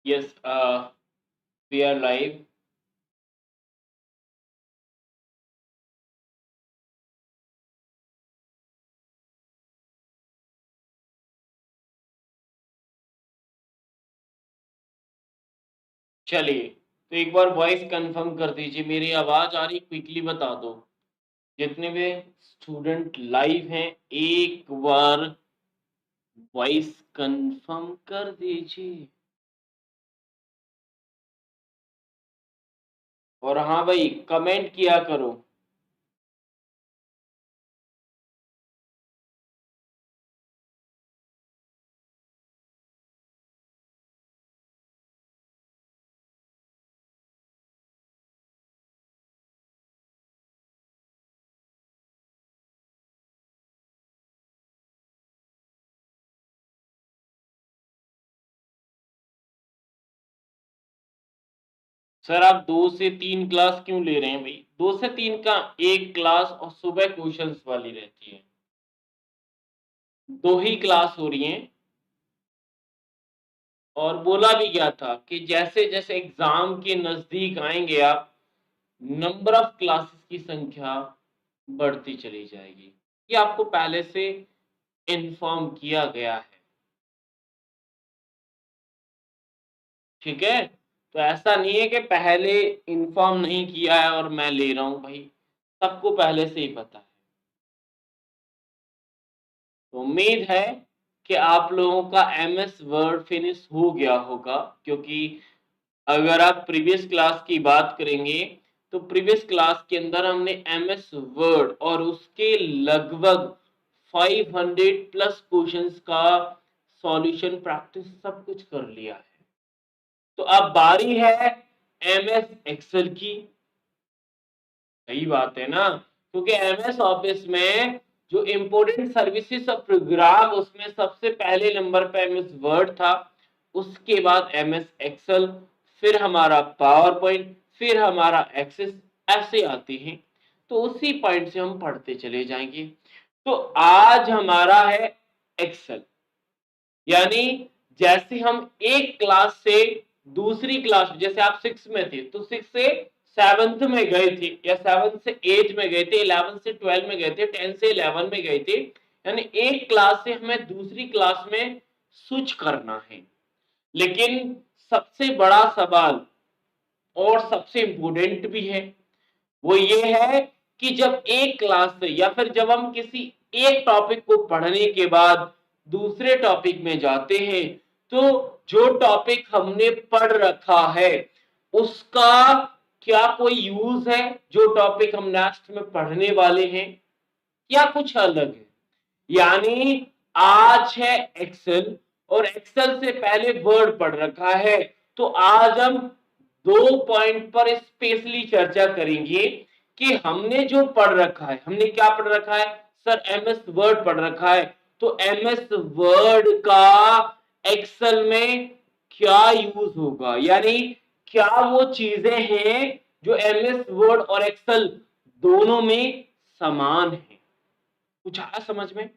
Yes, we are live. चलिए, तो एक बार वॉइस कंफर्म कर दीजिए। मेरी आवाज आ रही, क्विकली बता दो। जितने भी स्टूडेंट लाइव हैं, एक बार वॉइस कंफर्म कर दीजिए। और हाँ भाई, कमेंट किया करो। सर, आप 2 से 3 क्लास क्यों ले रहे हैं भाई? 2 से 3 का एक क्लास, और सुबह क्वेश्चंस वाली रहती है। 2 ही क्लास हो रही हैं। और बोला भी गया था कि जैसे जैसे एग्जाम के नजदीक आएंगे आप, नंबर ऑफ क्लासेस की संख्या बढ़ती चली जाएगी। ये आपको पहले से इन्फॉर्म किया गया है। ठीक है, तो ऐसा नहीं है कि पहले इन्फॉर्म नहीं किया है और मैं ले रहा हूं भाई। सबको पहले से ही पता है। तो उम्मीद है कि आप लोगों का एमएस वर्ड फिनिश हो गया होगा, क्योंकि अगर आप प्रीवियस क्लास की बात करेंगे तो प्रीवियस क्लास के अंदर हमने एमएस वर्ड और उसके लगभग 500 प्लस क्वेश्चंस का सॉल्यूशन प्रैक्टिस सब कुछ कर लिया है। तो अब बारी है एमएस एक्सेल की। सही बात है ना, क्योंकि एमएस ऑफिस में जो इंपोर्टेंट सर्विसेज और प्रोग्राम, उसमें सबसे पहले नंबर पे एमएस वर्ड था, उसके बाद एमएस एक्सेल, फिर हमारा पावर पॉइंट, फिर हमारा एक्सेस, ऐसे आते हैं। तो उसी पॉइंट से हम पढ़ते चले जाएंगे। तो आज हमारा है एक्सेल। यानी जैसे हम एक क्लास से दूसरी क्लास, जैसे आप 6 में थे तो 6 से 7th में गए थे, या 7 से 8 में गए थे, 11 से 12 में गए थे, 10 से 11 में गए थे। यानी एक क्लास से हमें दूसरी क्लास में स्विच करना है। लेकिन सबसे बड़ा सवाल और सबसे इंपोर्टेंट भी है, वो ये है कि जब एक क्लास से या फिर जब हम किसी एक टॉपिक को पढ़ने के बाद दूसरे टॉपिक में जाते हैं, तो जो टॉपिक हमने पढ़ रखा है उसका क्या कोई यूज है जो टॉपिक हम नेक्स्ट में पढ़ने वाले हैं, या कुछ अलग है? यानी आज है एक्सेल, और एक्सेल से पहले वर्ड पढ़ रखा है। तो आज हम 2 पॉइंट पर स्पेशली चर्चा करेंगे कि हमने जो पढ़ रखा है, हमने क्या पढ़ रखा है? सर, एमएस वर्ड पढ़ रखा है। तो एमएस वर्ड का एक्सेल में क्या यूज होगा, यानी क्या वो चीजें हैं जो एमएस वर्ड और एक्सेल दोनों में समान है? कुछ आया समझ में?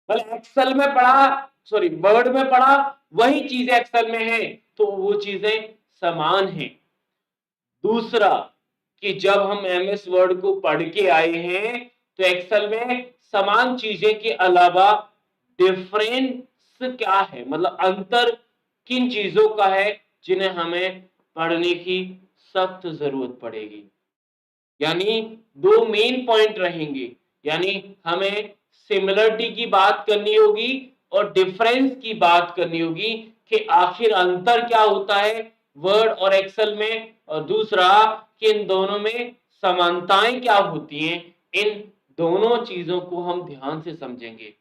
मतलब एक्सेल में पढ़ा, सॉरी वर्ड में पढ़ा, वही चीजें एक्सेल में है, तो वो चीजें समान हैं। दूसरा, कि जब हम एमएस वर्ड को पढ़ के आए हैं तो एक्सेल में समान चीजें के अलावा डिफरेंस क्या है, मतलब अंतर किन चीजों का है जिन्हें हमें पढ़ने की सख्त जरूरत पड़ेगी। यानी 2 मेन पॉइंट रहेंगे। यानी हमें सिमिलरिटी की बात करनी होगी और डिफरेंस की बात करनी होगी कि आखिर अंतर क्या होता है वर्ड और एक्सेल में, और दूसरा कि इन दोनों में समानताएं क्या होती हैं। इन दोनों चीजों को हम ध्यान से समझेंगे।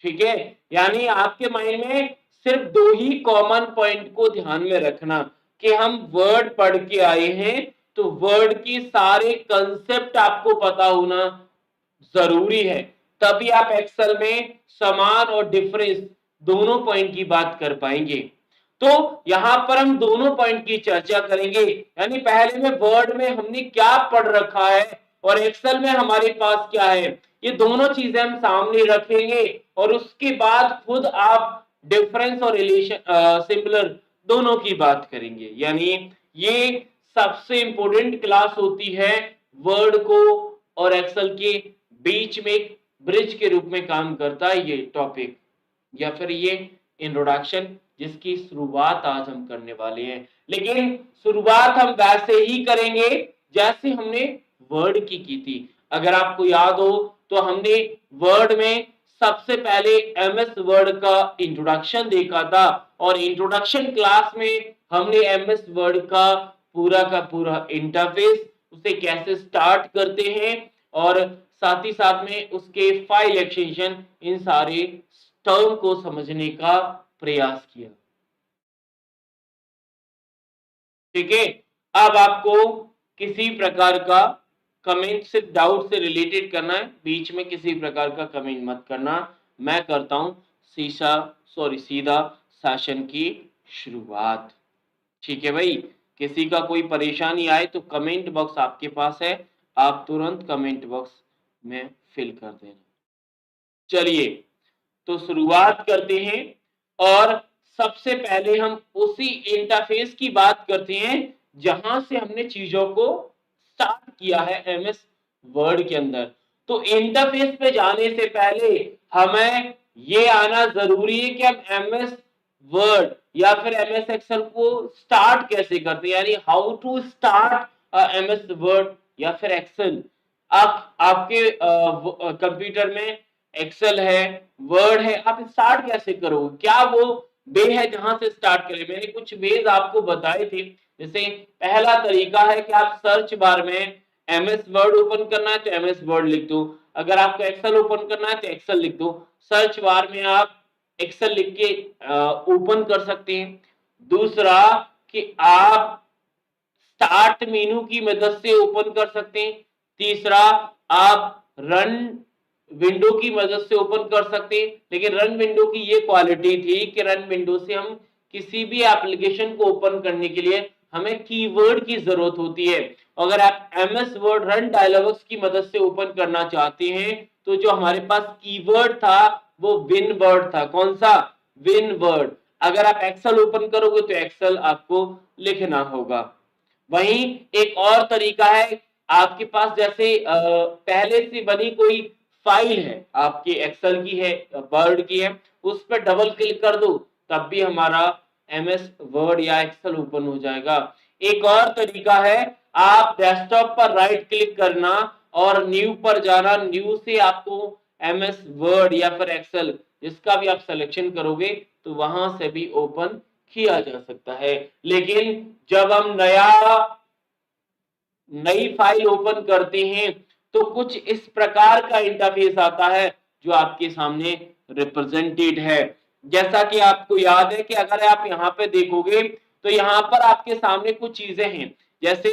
ठीक है, यानी आपके माइंड में सिर्फ 2 ही कॉमन पॉइंट को ध्यान में रखना कि हम वर्ड पढ़ के आए हैं, तो वर्ड की सारे कंसेप्ट आपको पता होना जरूरी है। तभी आप एक्सेल में समान और डिफरेंस दोनों पॉइंट की बात कर पाएंगे। तो यहां पर हम दोनों पॉइंट की चर्चा करेंगे। यानी पहले में वर्ड में हमने क्या पढ़ रखा है और एक्सेल में हमारे पास क्या है, ये दोनों चीजें हम सामने रखेंगे। और उसके बाद खुद आप डिफरेंस और रिलेशन सिमिलर दोनों की बात करेंगे। यानी ये सबसे इंपॉर्टेंट क्लास होती है, वर्ड को और एक्सेल के बीच में एक ब्रिज के रूप में काम करता है ये टॉपिक या फिर ये इंट्रोडक्शन, जिसकी शुरुआत आज हम करने वाले हैं। लेकिन शुरुआत हम वैसे ही करेंगे जैसे हमने वर्ड की थी। अगर आपको याद हो तो हमने वर्ड में सबसे पहले एमएस वर्ड का इंट्रोडक्शन देखा था, और इंट्रोडक्शन क्लास में हमने एमएस वर्ड का पूरा इंटरफेस, उसे कैसे स्टार्ट करते हैं और साथ ही साथ में उसके फाइल एक्सटेंशन, इन सारे टर्म को समझने का प्रयास किया। ठीक है, अब आपको किसी प्रकार का कमेंट सिर्फ डाउट से रिलेटेड करना है, बीच में किसी प्रकार का कमेंट मत करना। मैं करता हूं सीधा सेशन की शुरुआत। ठीक है भाई, किसी का कोई परेशानी आए तो कमेंट बॉक्स आपके पास है, आप तुरंत कमेंट बॉक्स में फिल कर देना। चलिए तो शुरुआत करते हैं, और सबसे पहले हम उसी इंटरफेस की बात करते हैं जहां से हमने चीजों को स्टार्ट किया है एमएस वर्ड के अंदर। तो इंटरफेस पे जाने से पहले हमें ये आना जरूरी है कि हम एमएस वर्ड या फिर एमएस एक्सेल को स्टार्ट कैसे करते हैं, यानी how to start MS Word या फिर एक्सेल। आप आपके कंप्यूटर में एक्सेल है, वर्ड है, आप स्टार्ट कैसे करोगे, क्या वो वे है जहां से स्टार्ट करें। मैंने कुछ वेज आपको बताए थे। जैसे पहला तरीका है कि आप सर्च बार में एमएस वर्ड ओपन करना है तो एमएस वर्ड लिख दो, अगर आपको एक्सेल ओपन करना है तो एक्सेल लिख दो। सर्च बार में आप एक्सेल लिख के ओपन कर सकते हैं। दूसरा कि आप स्टार्ट मेनू की मदद से ओपन कर सकते हैं। तीसरा, आप रन विंडो की मदद से ओपन कर सकते हैं। लेकिन रन विंडो की ये क्वालिटी थी कि रन विंडो से हम किसी भी एप्लीकेशन को ओपन करने के लिए हमें कीवर्ड की जरूरत होती है। अगर आप एमएस वर्ड रन डायलॉग्स की मदद से ओपन करना चाहते हैं तो जो हमारे पास कीवर्ड था वो विन वर्ड था। कौन सा? Win word. अगर आप एक्सेल ओपन करोगे तो एक्सेल आपको लिखना होगा। वहीं एक और तरीका है, आपके पास जैसे पहले से बनी कोई फाइल है, आपके एक्सेल की है, वर्ड की है, उस पर डबल क्लिक कर दो तब भी हमारा एमएस वर्ड या एक्सेल ओपन हो जाएगा। एक और तरीका है, आप डेस्कटॉप पर राइट क्लिक करना और न्यू पर जाना, न्यू से आपको एमएस वर्ड या फिर एक्सेल जिसका भी आप सिलेक्शन करोगे तो वहां से भी ओपन किया जा सकता है। लेकिन जब हम नई फाइल ओपन करते हैं तो कुछ इस प्रकार का इंटरफेस आता है जो आपके सामने रिप्रेजेंटेड है। जैसा कि आपको याद है कि अगर आप यहाँ पे देखोगे तो यहाँ पर आपके सामने कुछ चीजें हैं, जैसे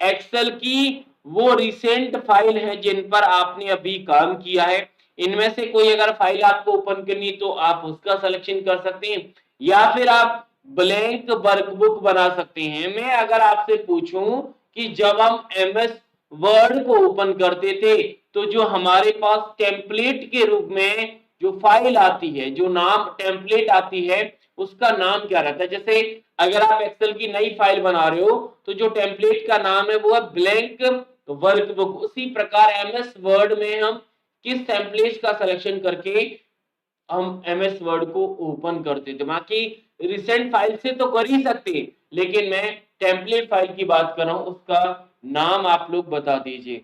एक्सेल की वो रिसेंट फाइल है जिन पर आपने अभी काम किया है। इनमें से कोई अगर फाइल आपको ओपन करनी तो आप उसका सिलेक्शन कर सकते हैं, या फिर आप ब्लैंक वर्कबुक बना सकते हैं। मैं अगर आपसे पूछूं कि जब हम एमएस वर्ड को ओपन करते थे तो जो हमारे पास टेम्पलेट के रूप में जो फाइल आती है, जो नाम टेम्पलेट आती है, उसका नाम क्या रहता है। जैसे अगर आप एक्सेल की नई फाइल बना रहे हो तो जो टेम्पलेट का नाम है वो है ब्लैंक वर्कबुक। उसी प्रकार एमएस वर्ड में हम किस टेम्पलेट का सिलेक्शन करके हम एमएस वर्ड को ओपन करते थे। बाकी रिसेंट फाइल से तो कर ही सकते, लेकिन मैं टेम्पलेट फाइल की बात कर रहा हूं, उसका नाम आप लोग बता दीजिए।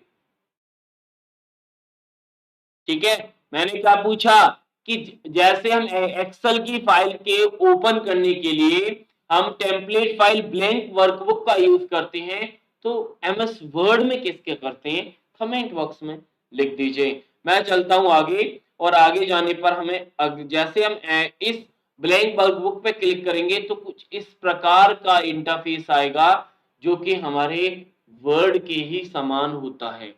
ठीक है, मैंने क्या पूछा कि जैसे हम एक्सेल की फाइल के ओपन करने के लिए हम टेम्पलेट फाइल ब्लैंक वर्कबुक का यूज करते हैं, तो एमएस वर्ड में किसके करते हैं, कमेंट बॉक्स में लिख दीजिए। मैं चलता हूं आगे, और आगे जाने पर हमें जैसे हम इस ब्लैंक वर्कबुक पे क्लिक करेंगे तो कुछ इस प्रकार का इंटरफेस आएगा जो कि हमारे वर्ड के ही समान होता है।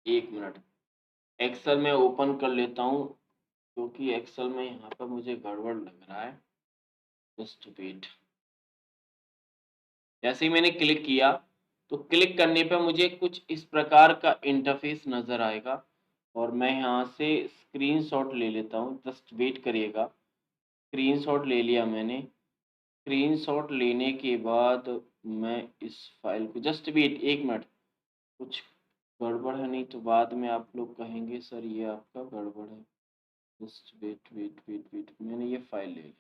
एक मिनट, एक्सेल में ओपन कर लेता हूँ क्योंकि एक्सेल में यहाँ पर मुझे गड़बड़ लग रहा है। Just wait. जैसे ही मैंने क्लिक किया तो क्लिक करने पर मुझे कुछ इस प्रकार का इंटरफेस नजर आएगा, और मैं यहाँ से स्क्रीनशॉट ले लेता हूँ, जस्ट वेट करिएगा। स्क्रीनशॉट ले लिया मैंने। स्क्रीनशॉट लेने के बाद मैं इस फाइल को, जस्ट वेट 1 मिनट, कुछ गड़बड़ है नहीं तो बाद में आप लोग कहेंगे सर ये आपका गड़बड़ है। Just wait wait wait wait, मैंने ये फाइल ले ली।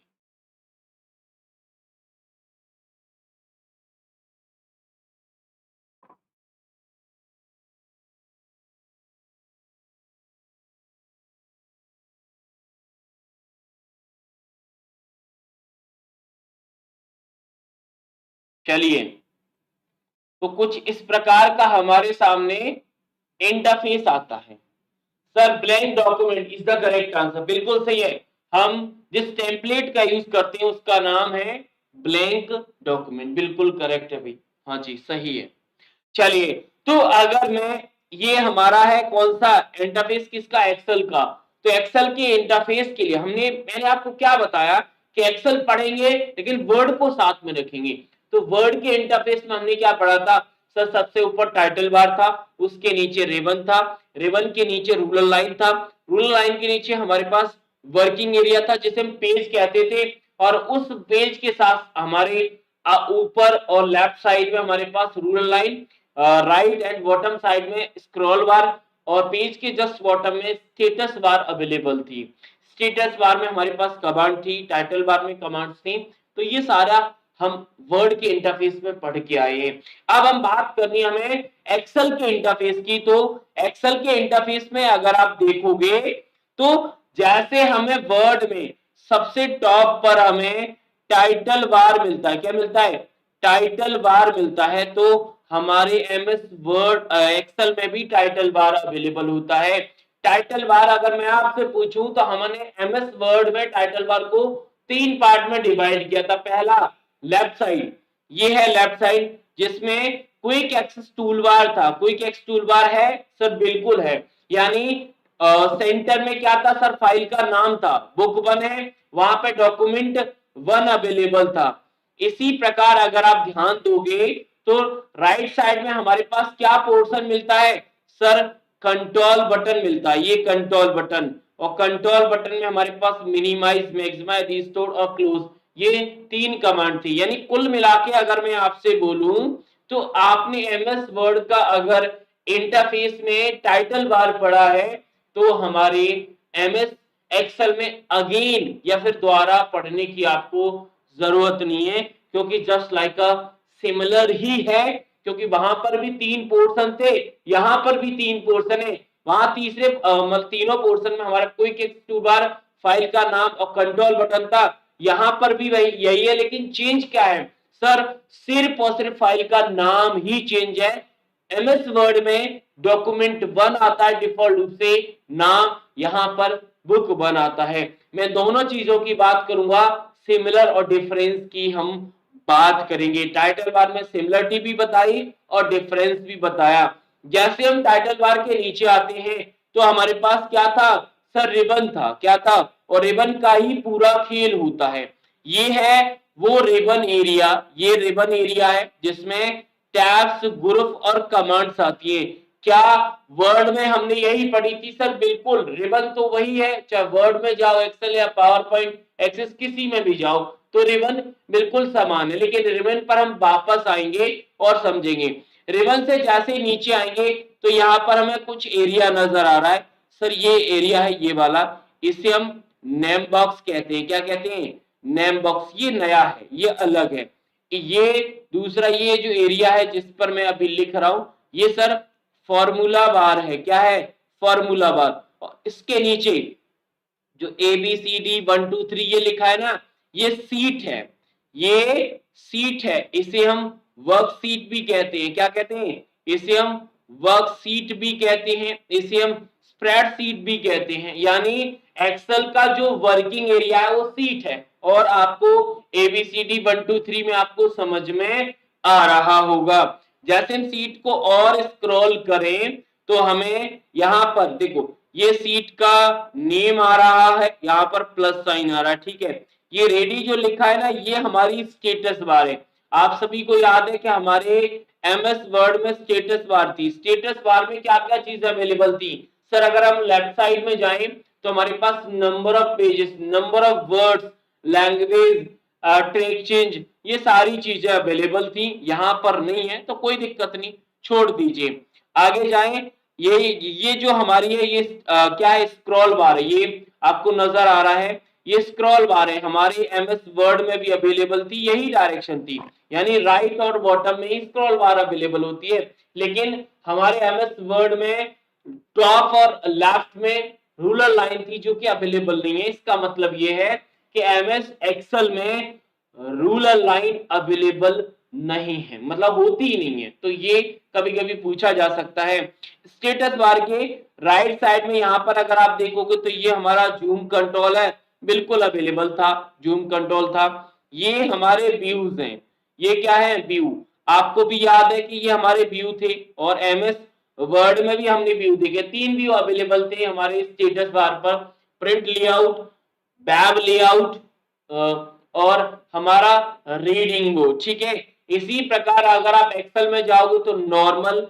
चलिए, तो कुछ इस प्रकार का हमारे सामने इंटरफेस आता है। Sir blank document is the correct answer, बिल्कुल सही है। हम जिस टेम्पलेट का यूज करते हैं उसका नाम है ब्लैंक डॉक्यूमेंट, बिल्कुल करेक्ट है भाई। हाँ जी, सही है। चलिए, तो अगर मैं, ये हमारा है कौन सा इंटरफेस, किसका, एक्सेल का। तो एक्सेल के इंटरफेस के लिए मैंने आपको क्या बताया कि एक्सेल पढ़ेंगे लेकिन वर्ड को साथ में रखेंगे। तो वर्ड के इंटरफेस में हमने क्या पढ़ा था सर, सबसे ऊपर टाइटल बार था, उसके नीचे रिबन था, रिबन के नीचे रूलर लाइन था, रूलर लाइन के नीचे हमारे पास वर्किंग एरिया था जिसे हम पेज कहते थे, और उस पेज के साथ हमारे ऊपर और लेफ्ट साइड में हमारे पास ruler line, right and bottom side में स्क्रॉल बार, और पेज के जस्ट बॉटम में स्टेटस बार अवेलेबल थी। स्टेटस बार में हमारे पास कमांड थी, टाइटल बार में कमांड्स थी। तो ये सारा हम वर्ड के इंटरफेस में पढ़ के आए हैं। अब हम बात करनी हमें एक्सेल के इंटरफेस की। तो एक्सेल के इंटरफेस में अगर आप देखोगे तो जैसे हमें वर्ड में सबसे टॉप पर हमें टाइटल बार मिलता है, क्या मिलता है, टाइटल बार मिलता है। तो हमारे एमएस वर्ड एक्सेल में भी टाइटल बार अवेलेबल होता है। टाइटल बार अगर मैं आपसे पूछूं तो हमने एमएस वर्ड में टाइटल बार को 3 पार्ट में डिवाइड किया था। पहला लेफ्ट साइड, ये है लेफ्ट साइड जिसमें क्विक एक्सेस टूल बार था। क्विक एक्सेस टूल बार है सर, बिल्कुल है। यानी सेंटर में क्या था सर, फाइल का नाम था, बुक 1 है, वहां पे डॉक्यूमेंट 1 अवेलेबल था। इसी प्रकार अगर आप ध्यान दोगे तो राइट साइड में हमारे पास क्या पोर्शन मिलता है सर, कंट्रोल बटन मिलता है, ये कंट्रोल बटन। और कंट्रोल बटन में हमारे पास मिनिमाइज, मैक्सिमाइज, रिस्टोर और क्लोज, ये 3 कमांड थी। यानी कुल मिला के अगर मैं आपसे बोलूं तो आपने एमएस वर्ड का अगर इंटरफेस में टाइटल बार पढ़ा है तो हमारे एमएस एक्सेल में अगेन या फिर दोबारा पढ़ने की आपको जरूरत नहीं है, क्योंकि जस्ट लाइक अ सिमिलर ही है। क्योंकि वहां पर भी 3 पोर्शन थे, यहां पर भी 3 पोर्शन है। वहां तीसरे मतलब तीनों पोर्शन में हमारा क्विक टू बार, फाइल का नाम और कंट्रोल बटन था। यहां पर भी वही यही है, लेकिन चेंज क्या है सर, सिर्फ और सिर्फ फाइल का नाम ही चेंज है। एमएस वर्ड में डॉक्यूमेंट 1 आता है डिफॉल्ट रूप से, नाम यहां पर बुक 1 आता है। मैं दोनों चीजों की बात करूंगा, सिमिलर और डिफरेंस की हम बात करेंगे। टाइटल बार में सिमिलरिटी भी बताई और डिफरेंस भी बताया। जैसे हम टाइटल बार के नीचे आते हैं तो हमारे पास क्या था सर, रिबन था, क्या था, और रिबन का ही पूरा खेल होता है। ये है वो रिबन एरिया, ये रिबन एरिया है जिसमें टैब्स, ग्रुप और कमांड्स आती है। क्या वर्ड में हमने यही पढ़ी थी सर, बिल्कुल। रिबन तो वही है, चाहे वर्ड में जाओ, एक्सेल या पावर पॉइंट, एक्सेस किसी में भी जाओ तो रिबन बिल्कुल समान है। लेकिन रिबन पर हम वापस आएंगे और समझेंगे। रिबन से जैसे नीचे आएंगे तो यहाँ पर हमें कुछ एरिया नजर आ रहा है सर, ये एरिया है ये वाला, इसे हम नेम बॉक्स कहते हैं। क्या कहते हैं, नेम बॉक्स। ये नया है, ये अलग है। ये दूसरा, ये जो एरिया है जिस पर मैं अभी लिख रहा हूं, ये सर फॉर्मूला बार है। क्या है, फॉर्मूला बार। और इसके नीचे जो ABCD 1 2 3 ये लिखा है ना, ये सीट है, ये सीट है। इसे हम वर्कशीट भी कहते हैं। क्या कहते हैं, इसे हम वर्कशीट भी कहते हैं, इसे हम स्प्रेडशीट भी कहते हैं। यानी एक्सेल का जो वर्किंग एरिया है वो सीट है। और आपको ABCD 1 2 3 में आपको समझ में आ रहा होगा। जैसे हम सीट को और स्क्रॉल करें तो हमें यहां पर देखो, ये सीट का नेम आ रहा है, यहाँ पर प्लस साइन आ रहा है, ठीक है। ये रेडी जो लिखा है ना, ये हमारी स्टेटस बार है। आप सभी को याद है कि हमारे एमएस वर्ड में स्टेटस बार थी। स्टेटस बार में क्या क्या चीज अवेलेबल थी सर अगर हम लेफ्ट साइड में जाएं तो हमारे पास number of pages, number of words, language, track change, ये सारी चीजें अवेलेबल थी, यहाँ पर नहीं है तो कोई दिक्कत नहीं, छोड़ दीजिए। आगे जाएं, ये जो हमारी है ये क्या है, स्क्रॉल बार है, ये आपको नजर आ रहा है, ये स्क्रॉल बार है, हमारे एमएस वर्ड में भी अवेलेबल थी, यही डायरेक्शन थी, यानी राइट और बॉटम में ही स्क्रॉल बार अवेलेबल होती है, लेकिन हमारे एमएस वर्ड में टॉप और लेफ्ट में रूलर लाइन थी जो कि अवेलेबल नहीं है। इसका मतलब ये है कि एमएस एक्सेल में रूलर लाइन अवेलेबल नहीं है, मतलब होती ही नहीं है, तो ये कभी कभी पूछा जा सकता है। स्टेटस बार के राइट साइड में यहाँ पर अगर आप देखोगे तो ये हमारा जूम कंट्रोल है, बिल्कुल अवेलेबल था, जूम कंट्रोल था। ये हमारे व्यूज हैं, ये क्या है, व्यू, आपको भी याद है कि ये हमारे व्यू थे, और एमएस वर्ड में भी हमने व्यू देखे, 3 व्यू अवेलेबल थे हमारे स्टेटस बार पर, प्रिंट लेआउट, वेब लेआउट और हमारा रीडिंग मोड, ठीक है। इसी प्रकार अगर आप एक्सेल में जाओगे तो नॉर्मल,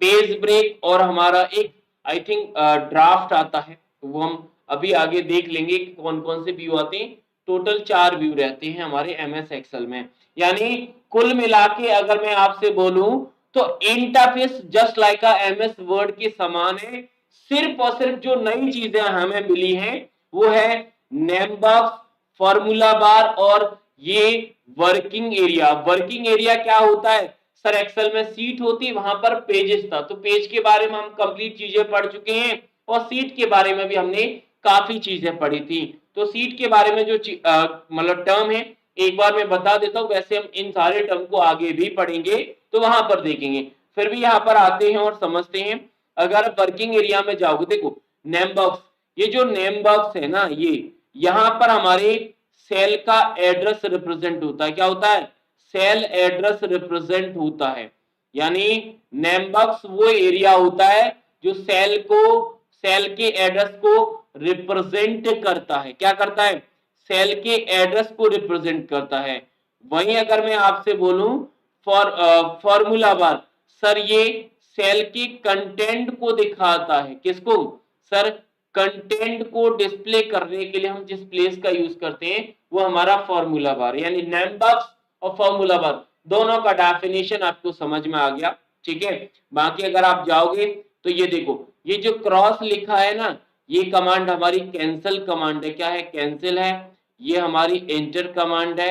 पेज ब्रेक और हमारा एक आई थिंक ड्राफ्ट आता है, वो हम अभी आगे देख लेंगे कि कौन कौन से व्यू आते हैं। टोटल 4 व्यू रहते हैं हमारे एमएस एक्सेल में, यानी कुल मिला के अगर मैं आपसे बोलूं तो interface just like MS Word के समान है, सिर्फ और सिर्फ जो नई चीजें हमें मिली हैं वो है नेम बॉक्स, फॉर्मूला बार और ये वर्किंग एरिया। वर्किंग एरिया क्या होता है सर, एक्सेल में सीट होती है, वहां पर पेजेस था, तो पेज के बारे में हम कंप्लीट चीजें पढ़ चुके हैं, और सीट के बारे में भी हमने काफी चीजें पढ़ी थी। तो सीट के बारे में जो मतलब टर्म है एक बार मैं बता देता हूँ, वैसे हम इन सारे टर्म को आगे भी पढ़ेंगे तो वहां पर देखेंगे, फिर भी यहाँ पर आते हैं और समझते हैं। अगर वर्किंग एरिया में जाओगे, देखो नेम बॉक्स, ये जो नेम बॉक्स है ना, ये यहाँ पर हमारे सेल का एड्रेस रिप्रेजेंट होता है, क्या होता है, सेल एड्रेस रिप्रेजेंट होता है, यानी नेम बॉक्स वो एरिया होता है जो सेल को, सेल के एड्रेस को रिप्रेजेंट करता है, क्या करता है, सेल के एड्रेस को रिप्रेजेंट करता है। वहीं अगर मैं आपसे बोलूं फॉर्मूला बार, सर ये सेल के कंटेंट को दिखाता है, किसको सर, कंटेंट को डिस्प्ले करने के लिए हम जिस प्लेस का यूज करते हैं वो हमारा फॉर्मूला बार, यानी नेम बॉक्स और फॉर्मूला बार दोनों का डेफिनेशन आपको समझ में आ गया, ठीक है। बाकी अगर आप जाओगे तो ये देखो, ये जो क्रॉस लिखा है ना, ये कमांड हमारी कैंसिल कमांड है, क्या है, कैंसिल है। ये हमारी एंटर कमांड है,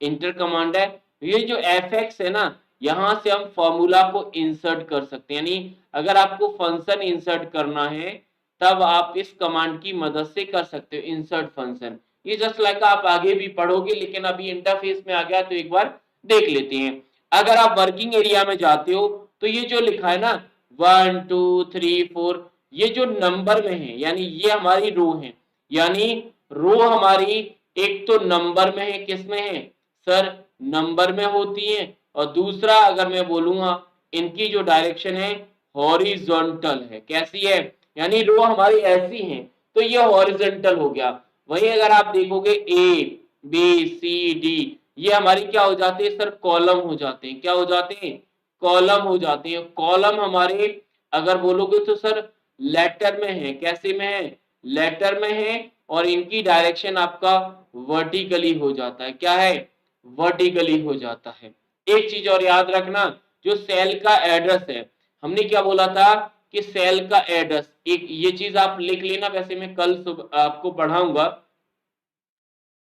इंटर कमांड है। ये जो fx है ना, यहां से हम फॉर्मूला को इंसर्ट कर सकते हैं, यानी अगर आपको फंक्शन इंसर्ट करना है तब आप इस कमांड की मदद से कर सकते हो, इंसर्ट फंक्शन। ये जस्ट लाइक आप आगे भी पढ़ोगे, लेकिन अभी इंटरफेस में आ गया तो एक बार देख लेते हैं। अगर आप वर्किंग एरिया में जाते हो तो ये जो लिखा है ना 1 2 3 4, ये जो नंबर में है, यानी ये हमारी रो है, यानी रो हमारी एक तो नंबर में है, किस में है सर, नंबर में होती है, और दूसरा अगर मैं बोलूंगा इनकी जो डायरेक्शन है हॉरिजॉन्टल है, कैसी है, यानी रो हमारी ऐसी है तो ये हॉरिजॉन्टल हो गया। वहीं अगर आप देखोगे ए बी सी डी, ये हमारी क्या हो जाती है सर, कॉलम हो जाते हैं, क्या हो जाते हैं, कॉलम हो जाते हैं। कॉलम हमारे अगर बोलोगे तो सर लेटर में है, कैसे में है, लेटर में है, और इनकी डायरेक्शन आपका वर्टिकली हो जाता है, क्या है, वर्टिकली हो जाता है। एक चीज और याद रखना, जो सेल का एड्रेस है, हमने क्या बोला था कि सेल का एड्रेस, एक ये चीज आप लिख लेना, वैसे मैं कल सुबह आपको पढ़ाऊंगा।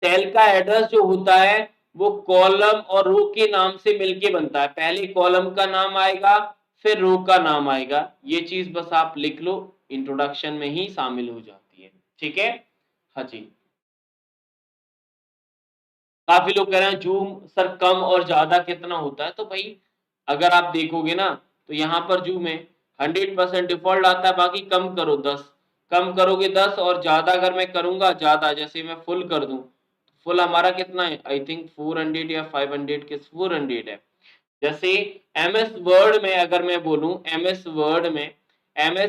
सेल का एड्रेस जो होता है वो कॉलम और रो के नाम से मिलके बनता है, पहले कॉलम का नाम आएगा फिर रो का नाम आएगा, ये चीज बस आप लिख लो, इंट्रोडक्शन में ही शामिल हो जाती है, ठीक है। हाँ जी, काफी लोग कह रहे हैं जूम सर कम और ज्यादा कितना होता है, तो भाई अगर आप देखोगे ना तो यहाँ पर जूम है 100% डिफॉल्ट आता है, बाकी कम करो 10, कम करोगे 10, और ज्यादा अगर मैं करूंगा ज्यादा, जैसे मैं फुल कर दूं, फुल हमारा कितना है, आई थिंक 400 या 500 के 400 है। जैसे एमएस वर्ड में अगर मैं बोलूं, एमएस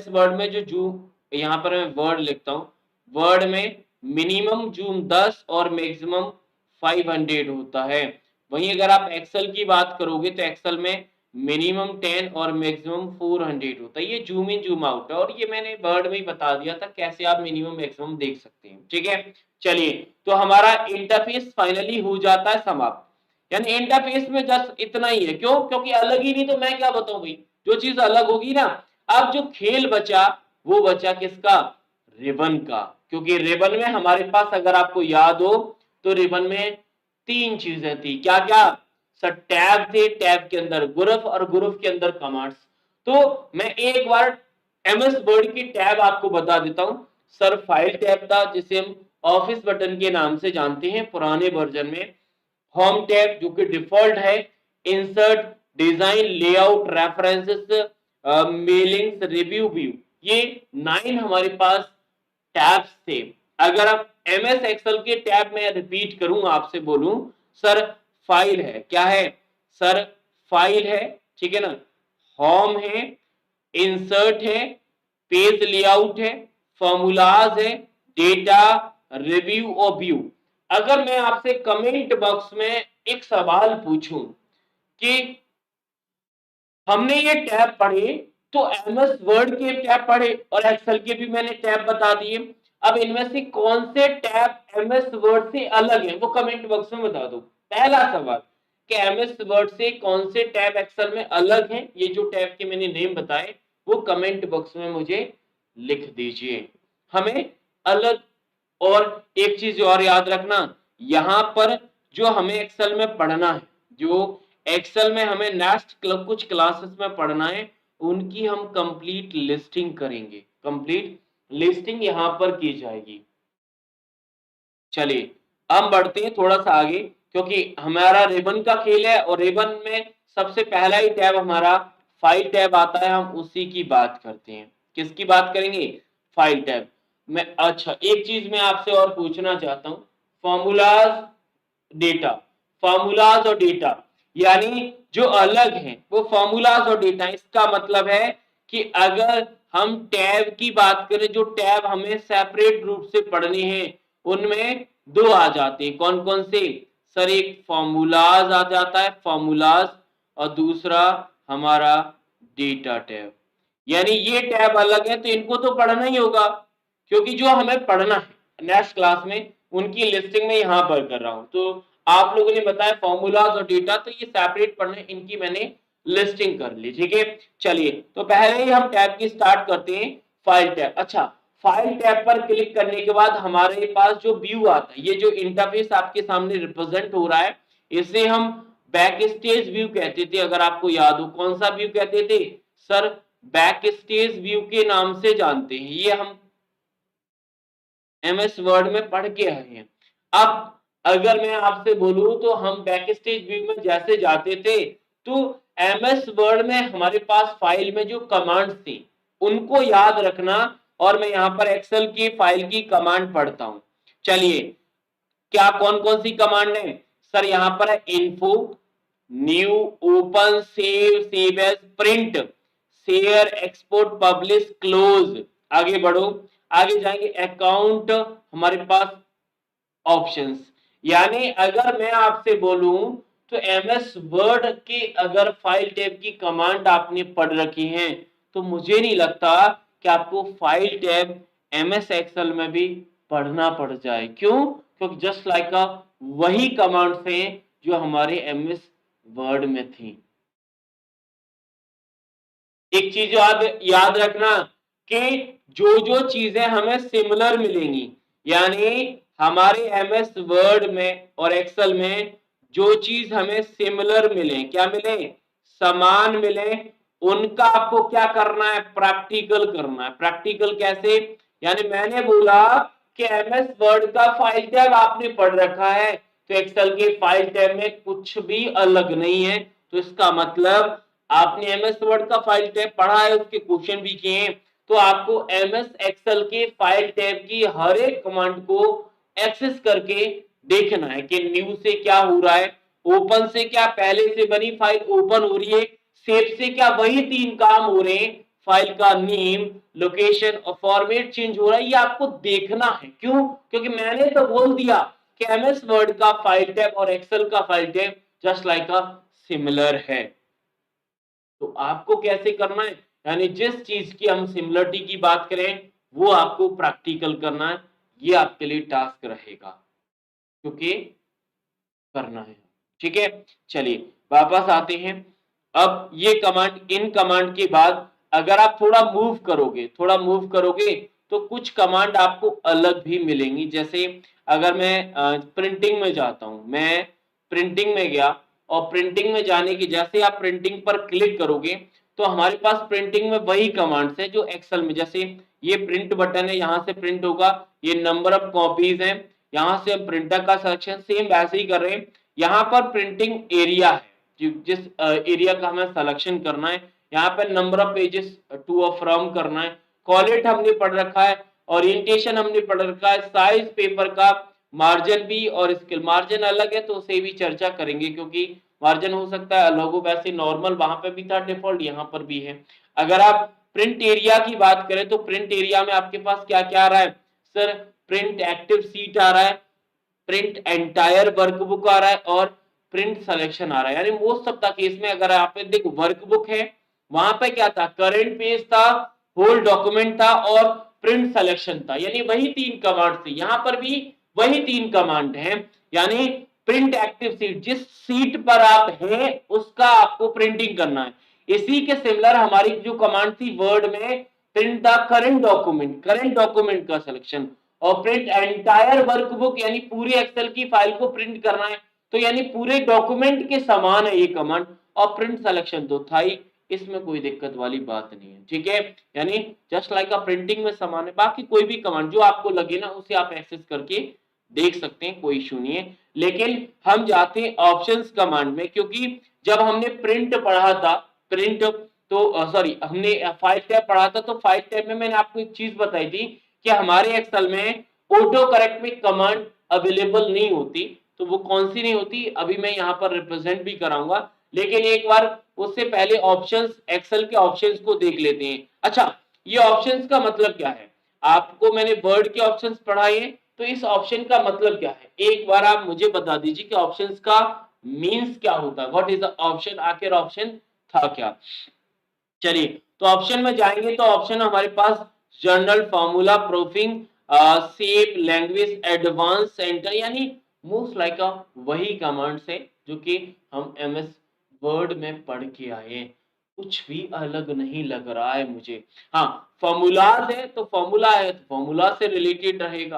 वर्ड में जो जूम, यहाँ पर मैं वर्ड लिखता हूँ, वर्ड में मिनिमम जूम 10 और मैक्सिमम 500 होता है। वहीं अगर आप एक्सेल की बात करोगे तो एक्सेल में मिनिमम 10 और मैक्सिमम 400 होता है। ये जूम इन जूम आउट है और ये मैंने वर्ड में ही बता दिया था कैसे आप मिनिमम मैक्सिमम देख सकते हैं। ठीक है, चलिए तो हमारा इंटरफेस फाइनली हो जाता है समाप्त। यानी इंटरफेस में जस्ट इतना ही है, क्यों? क्योंकि अलग ही नहीं तो मैं क्या बताऊं भाई, जो चीज अलग होगी ना। अब जो खेल बचा वो बचा किसका? रिबन का। क्योंकि रिबन में हमारे पास अगर आपको याद हो तो रिबन में तीन चीजें थी, क्या क्या सर? टैब थे, टैब के अंदर ग्रुप और ग्रुप के अंदर कमांड्स। तो मैं एक बार एमएस वर्ड की टैब आपको बता देता हूं। सर फाइल टैब था जिसे हम ऑफिस बटन के नाम से जानते हैं पुराने वर्जन में। होम टैब जो कि डिफॉल्ट है, insert, design, layout, references, mailings, review view, ये 9 हमारे पास टैब्स थे। अगर आप एमएस एक्सेल के टैब में रिपीट करूं, आपसे बोलूं सर फाइल है, क्या है सर? फाइल है, ठीक है ना, होम है, इंसर्ट है, पेज लेआउट है, फॉर्मूलाज है, डेटा, रिव्यू और व्यू। अगर मैं आपसे कमेंट बॉक्स में एक सवाल पूछूं कि हमने ये टैब पढ़े तो एमएस वर्ड के टैब पढ़े और एक्सेल के भी मैंने टैब बता दिए, अब इनमें से कौन से टैब एमएस वर्ड से अलग हैं वो कमेंट बॉक्स में बता दो। पहला सवाल कि एमएस वर्ड से कौन से टैब एक्सेल में अलग हैं, ये जो टैब के मैंने नेम बताए वो कमेंट बॉक्स में मुझे लिख दीजिए। हमें अलग, और एक चीज और याद रखना, यहां पर जो हमें एक्सेल में पढ़ना है, जो एक्सेल में हमें नेक्स्ट कुछ क्लासेस में पढ़ना है, उनकी हम कंप्लीट लिस्टिंग करेंगे। कंप्लीट लिस्टिंग यहां पर की जाएगी। चलिए हम बढ़ते हैं थोड़ा सा आगे, क्योंकि हमारा रिबन का खेल है और रिबन में सबसे पहला ही टैब हमारा फाइल टैब आता है। हम उसी की बात करते हैं। किसकी बात करेंगे? फाइल टैब में। अच्छा एक चीज मैं आपसे और पूछना चाहता हूं, फॉर्मूलाज, डेटा, फॉर्मूलाज और डेटा, यानी जो अलग हैं वो फॉर्मूलाज और डेटा। इसका मतलब है कि अगर हम टैब की बात करें, जो टैब हमें सेपरेट रूप से पढ़ने हैं उनमें दो आ जाते हैं। कौन कौन से सर? एक फॉर्मूलाज आ जाता है, फॉर्मूलाज, और दूसरा हमारा डेटा टैब। यानी ये टैब अलग है तो इनको तो पढ़ना ही होगा, क्योंकि जो हमें पढ़ना है नेक्स्ट क्लास में उनकी लिस्टिंग में यहां पर कर रहा हूं। तो आप लोगों ने बताया फॉर्मूलाज और डेटा, तो ये सेपरेट पढ़ने, इनकी मैंने लिस्टिंग कर ली। ठीक है, चलिए तो पहले ही हम टैब की स्टार्ट करते हैं, फाइल टैब। अच्छा, फाइल टैब पर क्लिक करने के बाद हमारे पास जो व्यू आता है, ये जो इंटरफेस आपके सामने रिप्रेजेंट हो रहा है, इसे हम बैक स्टेज व्यू कहते थे। अगर आपको याद हो, कौन सा व्यू कहते थे सर? बैक स्टेज व्यू के नाम से जानते हैं। ये हम एमएस वर्ड में पढ़ के आए हैं। अब अगर मैं आपसे बोलूं तो हम बैक स्टेज व्यू में जैसे जाते थे, तो एमएस वर्ड में हमारे पास फाइल में जो कमांड्स थी उनको याद रखना, और मैं यहां पर एक्सेल की फाइल की कमांड पढ़ता हूं। चलिए क्या कौन कौन सी कमांड है सर? यहां पर है info, new, open, save, save as, print, share, export, publish, close. आगे बढ़ो, आगे जाएंगे अकाउंट, हमारे पास ऑप्शंस। यानी अगर मैं आपसे बोलूं तो एमएस वर्ड के अगर फाइल टैब की कमांड आपने पढ़ रखी है तो मुझे नहीं लगता कि आपको फाइल टैब एमएस एक्सेल में भी पढ़ना पड़ जाए। क्यों? क्योंकि जस्ट लाइक वही कमांड्स हैं जो हमारे एमएस वर्ड में थी। एक चीज याद रखना कि जो जो चीजें हमें सिमिलर मिलेंगी, यानी हमारे एमएस वर्ड में और एक्सेल में जो चीज हमें सिमिलर मिले, क्या मिले? समान मिले, उनका आपको क्या करना है? प्रैक्टिकल करना है। प्रैक्टिकल कैसे? यानी मैंने बोला कि एमएस वर्ड का फाइल टैब आपने पढ़ रखा है तो एक्सेल के फाइल टैब में कुछ भी अलग नहीं है, तो इसका मतलब आपने एमएस वर्ड का फाइल टैब पढ़ा है, उसके क्वेश्चन भी किए हैं, तो आपको एमएस एक्सेल के फाइल टैब की हर एक कमांड को एक्सेस करके देखना है कि न्यू से क्या हो रहा है, ओपन से क्या पहले से बनी फाइल ओपन हो रही है, सेव से क्या वही तीन काम हो रहे हैं, फाइल का नेम, लोकेशन और फॉर्मेट चेंज हो रहा है, ये आपको देखना है। क्यों? क्योंकि मैंने तो बोल दिया कि एमएस वर्ड का फाइल टैब और एक्सेल का file tab just like a similar है। तो आपको कैसे करना है, यानी जिस चीज की हम सिमिलरिटी की बात करें वो आपको प्रैक्टिकल करना है, ये आपके लिए टास्क रहेगा क्योंकि करना है। ठीक है, चलिए वापस आते हैं। अब ये कमांड, इन कमांड के बाद अगर आप थोड़ा मूव करोगे तो कुछ कमांड आपको अलग भी मिलेंगी। जैसे अगर मैं प्रिंटिंग में जाता हूं, मैं प्रिंटिंग में गया और प्रिंटिंग में जाने की जैसे आप प्रिंटिंग पर क्लिक करोगे तो हमारे पास प्रिंटिंग में वही कमांड्स है जो एक्सेल में, जैसे ये प्रिंट बटन है, यहां से प्रिंट होगा, ये नंबर ऑफ कॉपीज है, यहां से हम प्रिंटर का सिलेक्शन सेम वैसे ही कर रहे हैं। यहाँ पर प्रिंटिंग एरिया है, जिस एरिया का हमें सिलेक्शन करना है, यहाँ पर नंबर ऑफ पेजेस टू और फ्रॉम करना है, कॉलेट हमने पढ़ रखा है, ओरिएंटेशन हमने पढ़ रखा है, साइज पेपर का, मार्जिन भी और स्केल। मार्जिन अलग है तो उसे भी चर्चा करेंगे क्योंकि मार्जिन हो सकता है लोगो वैसे नॉर्मल वहां पे भी था डिफॉल्ट, यहाँ पर भी है। अगर आप प्रिंट एरिया की बात करें तो प्रिंट एरिया में आपके पास क्या क्या आ रहा है सर, प्रिंट एक्टिव सीट आ रहा है, प्रिंट एंटायर वर्कबुक आ रहा है और प्रिंट सिलेक्शन आ रहा है। यानी मोस्ट ऑफ द केस में अगर आप देखो वर्कबुक है, वहां पे क्या था, करंट पेज था, होल डॉक्यूमेंट था और प्रिंट सिलेक्शन था, यानी वही तीन कमांड थी। यहां पर भी वही तीन कमांड हैं, यानी प्रिंट एक्टिव सीट, जिस सीट पर आप हैं उसका आपको प्रिंटिंग करना है। इसी के सिमिलर हमारी जो कमांड थी वर्ड में, प्रिंट द करंट डॉक्यूमेंट का सिलेक्शन, और प्रिंट एंटायर वर्कबुक यानी पूरे एक्सेल की फाइल को प्रिंट करना है, तो यानी पूरे डॉक्यूमेंट के समान है ये कमांड। और प्रिंट सिलेक्शन तो था ही, इसमें कोई दिक्कत वाली बात नहीं है। ठीक है, यानी जस्ट लाइक अ प्रिंटिंग में समान है। बाकी कोई भी कमांड जो आपको लगे ना उसे आप एक्सेस करके देख सकते हैं, कोई इशू नहीं है। लेकिन हम जाते हैं ऑप्शंस कमांड में, क्योंकि जब हमने प्रिंट पढ़ा था, प्रिंट तो सॉरी हमने फाइल टैब पढ़ा था, तो फाइल टैब में मैंने आपको एक चीज बताई थी कि हमारे एक्सेल में ऑटो करेक्ट में कमांड अवेलेबल नहीं होती। तो वो कौन सी नहीं होती अभी मैं यहाँ पर रिप्रेजेंट भी कराऊंगा, लेकिन एक बार उससे पहले ऑप्शंस, एक्सेल के ऑप्शंस को देख लेते हैं। अच्छा, ये ऑप्शंस का मतलब क्या है, आपको मैंने वर्ड के ऑप्शंस पढ़ाए हैं, तो इस ऑप्शन का मतलब क्या है एक बार आप मुझे बता दीजिए कि ऑप्शंस का मीन्स क्या होता है, व्हाट इज द ऑप्शन, आखिर ऑप्शन था क्या। चलिए, तो ऑप्शन में जाएंगे तो ऑप्शन हमारे पास journal, formula, proofing, shape, language, advance, centre, यानी मोस्ट लाइक वही कमांड्स है जो कि हम एमएस वर्ड में पढ़ के आए हैं। कुछ भी अलग नहीं लग रहा है मुझे। हाँ, फॉर्मूलाज है तो फॉर्मूला है तो फॉर्मूला से रिलेटेड रहेगा,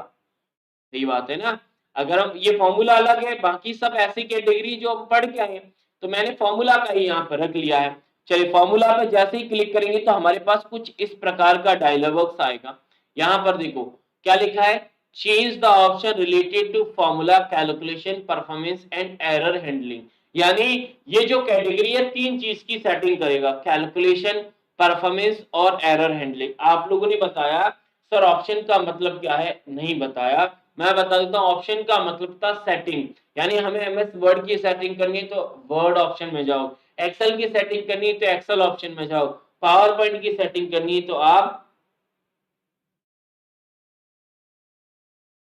सही बात है ना। अगर हम ये फॉर्मूला अलग है, बाकी सब ऐसी कैटेगरी जो हम पढ़ के आए हैं, तो मैंने फॉर्मूला का ही यहाँ पर रख लिया है। चलिए, फॉर्मूला पे जैसे ही क्लिक करेंगे तो हमारे पास कुछ इस प्रकार का डायलॉग बॉक्स आएगा। यहाँ पर देखो क्या लिखा है, change the option related to formula calculation performance and error handling. यानी ये जो कैटेगरी है तीन चीज की सेटिंग करेगा, कैलकुलेशन, परफॉर्मेंस और एरर हैंडलिंग। आप लोगों ने बताया सर ऑप्शन का मतलब क्या है, नहीं बताया, मैं बता देता हूँ। ऑप्शन का मतलब था सेटिंग, यानी हमें एमएस वर्ड की सेटिंग करनी है तो वर्ड ऑप्शन में जाओ, एक्सेल की सेटिंग करनी है तो एक्सेल ऑप्शन में जाओ, पावर पॉइंट की सेटिंग करनी है तो आप,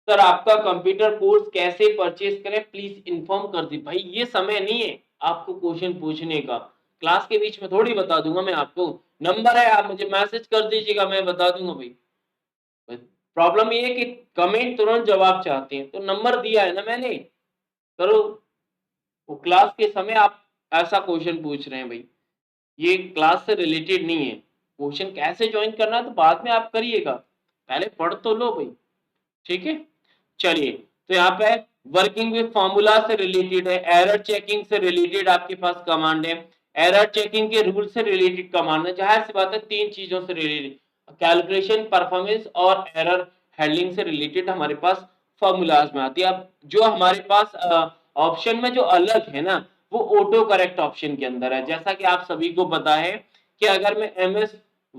सर आपका कंप्यूटर कोर्स कैसे परचेज करें प्लीज इन्फॉर्म कर दी। भाई ये समय नहीं है आपको क्वेश्चन पूछने का, क्लास के बीच में थोड़ी बता दूंगा मैं आपको। नंबर है, आप मुझे मैसेज कर दीजिएगा, मैं बता दूंगा भाई। प्रॉब्लम ये है कि कमेंट तुरंत जवाब चाहते हैं, तो नंबर दिया है ना मैंने, करो। वो क्लास के समय आप ऐसा क्वेश्चन पूछ रहे हैं भाई, ये क्लास से रिलेटेड नहीं है। क्वेश्चन कैसे ज्वाइन करना है तो बाद में आप करिएगा, पहले पढ़ तो लो भाई। ठीक है, चलिए, तो यहाँ पे वर्किंग विद फॉर्मूला से रिलेटेड है, एरर चेकिंग से रिलेटेड आपके पास कमांड है, एरर चेकिंग के रूल से रिलेटेड कमांड है। जाहिर सी बात है तीन चीजों से रिलेटेड, कैलकुलेशन, परफॉर्मेंस और एरर हैंडलिंग से रिलेटेड हमारे पास फॉर्मूलाज में आती है। अब जो हमारे पास ऑप्शन में जो अलग है ना, वो ऑटो करेक्ट ऑप्शन के अंदर है। जैसा कि आप सभी को पता है कि अगर मैं एमएस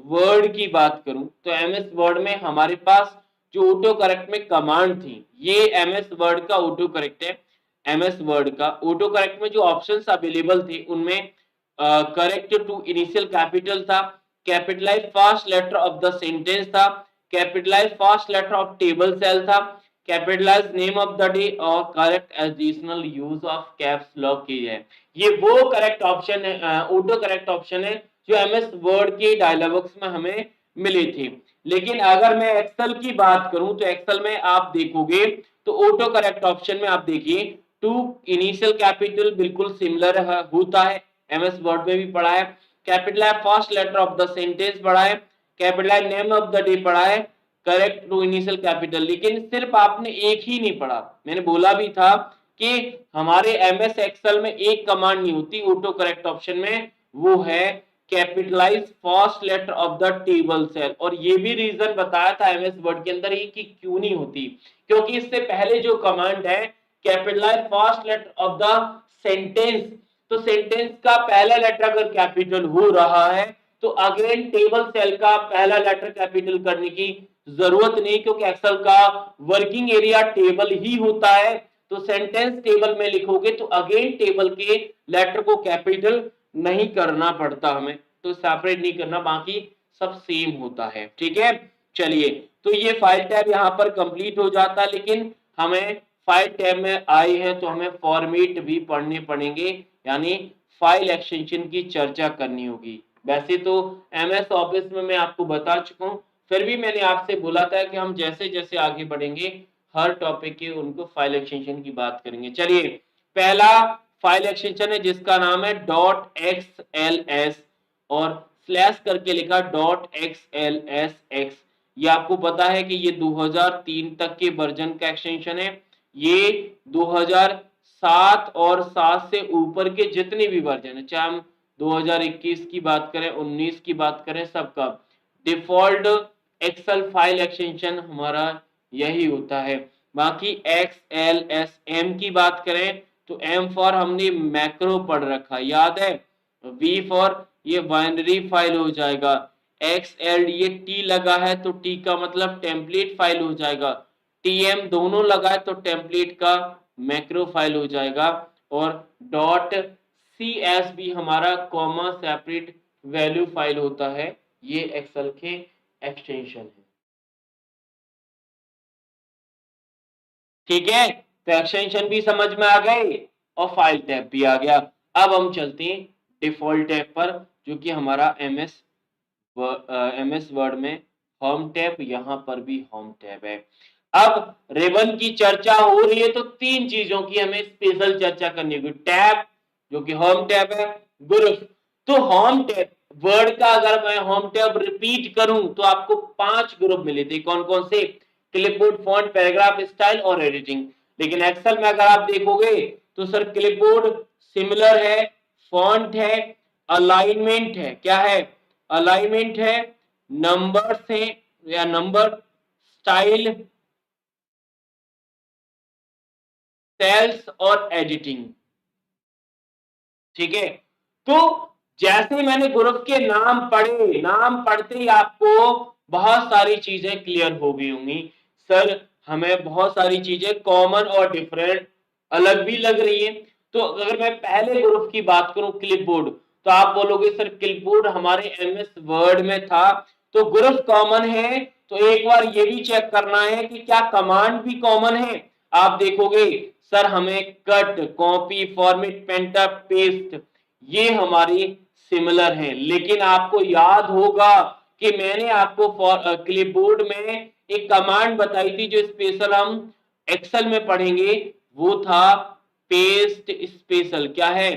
वर्ड की बात करूं तो एमएस वर्ड में हमारे पास जो ऑटो करेक्ट में कमांड थी, ये एमएस वर्ड का ऑटो करेक्ट है। एमएस वर्ड का ऑटो करेक्ट में जो ऑप्शंस अवेलेबल थे उनमें करेक्ट टू इनिशियल कैपिटल था, capitalise first letter of the sentence था, capitalise first letter of table cell था, capitalise name of the day और correct additional use of caps lock की है। ये वो करेक्ट ऑप्शन है, ऑटो करेक्ट ऑप्शन है जो एमएस वर्ड के डायलॉग बॉक्स में हमें मिले थे। लेकिन अगर मैं एक्सेल की बात करूं तो एक्सेल में आप देखोगे तो ऑटो करेक्ट ऑप्शन में आप देखिए टू इनिशियल कैपिटल बिल्कुल सिमिलर होता है, एमएस वर्ड में भी पढ़ा है। Capital first letter of the sentence पढ़ा है, capital name of the day पढ़ा है, करेक्ट टू इनिशियल कैपिटल। लेकिन सिर्फ आपने एक ही नहीं पढ़ा, मैंने बोला भी था कि हमारे एमएस एक्सेल में एक कमांड नहीं होती ऑटो करेक्ट ऑप्शन में, वो है capitalize first letter of the table cell. और ये भी रीजन बताया था एमएस वर्ड के अंदर ही कि क्यों नहीं होती, क्योंकि इससे पहले जो कमांड है capitalize first letter of the sentence, तो सेंटेंस का पहला लेटर अगर कैपिटल हो रहा है तो अगेन टेबल सेल का पहला लेटर कैपिटल करने की जरूरत नहीं, क्योंकि एक्सेल का वर्किंग एरिया टेबल ही होता है। तो सेंटेंस टेबल में लिखोगे तो अगेन टेबल के लेटर को कैपिटल नहीं करना पड़ता हमें, तो सेपरेट नहीं करना, बाकी सब सेम होता है। ठीक है, चलिए तो ये फाइल टैब यहाँ पर कंप्लीट हो जाता है। लेकिन हमें फाइल टैब में आए हैं तो हमें फॉर्मेट भी पढ़ने पड़ेंगे, यानी फाइल एक्सटेंशन की चर्चा करनी होगी। वैसे तो एमएस ऑफिस में मैं आपको बता चुका हूँ, फिर भी मैंने आपसे बोला था कि हम जैसे जैसे आगे बढ़ेंगे हर टॉपिक के उनको फाइल एक्सटेंशन की बात करेंगे। चलिए पहला फाइल एक्सटेंशन है जिसका नाम है .xls और स्लैश करके लिखा .xlsx। ये आपको पता है कि ये 2003 तक के वर्जन का एक्सटेंशन है। ये 2007 और 7 से ऊपर के जितने भी वर्जन है, चाहे हम 2021 की बात करें, 19 की बात करें, सबका डिफॉल्ट एक्सेल फाइल एक्सटेंशन हमारा यही होता है। बाकी XLSM की बात करें तो M फॉर हमने मैक्रो पढ़ रखा, याद है। V फॉर ये बाइनरी फाइल हो जाएगा। XL ये T लगा है तो T का मतलब टेम्पलेट फाइल हो जाएगा। TM दोनों लगा है तो टेम्पलेट का मैक्रो फाइल हो जाएगा। और .CS भी हमारा कॉमा सेपरेट वैल्यू फाइल होता है। ये एक्सेल के एक्सटेंशन है। ठीक है, तो एक्सटेंशन भी समझ में आ गए और फाइल टैब भी आ गया। अब हम चलते हैं डिफॉल्ट टैब पर, जो कि हमारा एमएस वर्ड में होम टैब, यहाँ पर भी होम टैब है। अब रिबन की चर्चा हो रही है तो तीन चीजों की हमें स्पेशल चर्चा करनी होगी। टैब जो कि होम टैब है, ग्रुप। तो होम टैब वर्ड का अगर मैं होम टैब रिपीट करूं तो आपको 5 ग्रुप मिले थे। कौन कौन से? क्लिपबोर्ड, फॉन्ट, पैराग्राफ स्टाइल और एडिटिंग। लेकिन एक्सेल में अगर आप देखोगे तो सर क्लिपबोर्ड सिमिलर है, फॉन्ट है, अलाइनमेंट है, क्या है? अलाइनमेंट है, नंबर्स है या नंबर, स्टाइल, सेल्स और एडिटिंग। ठीक है, तो जैसे मैंने ग्रुप के नाम पढ़े, नाम पढ़ते ही आपको बहुत सारी चीजें क्लियर हो गई होंगी। सर हमें बहुत सारी चीजें कॉमन और डिफरेंट अलग भी लग रही है। तो अगर मैं पहले ग्रुप की बात करूं क्लिपबोर्ड, तो आप बोलोगे सर क्लिपबोर्ड हमारे एमएस वर्ड में था तो ग्रुप कॉमन है, तो एक बार ये भी चेक करना है कि क्या कमांड भी कॉमन है। आप देखोगे सर हमें कट, कॉपी, फॉर्मेट, पेंटा, पेस्ट ये हमारी सिमिलर हैं। लेकिन आपको याद होगा कि मैंने आपको क्लिपबोर्ड में एक कमांड बताई थी जो स्पेशल हम एक्सेल में पढ़ेंगे, वो था पेस्ट स्पेशल। क्या है?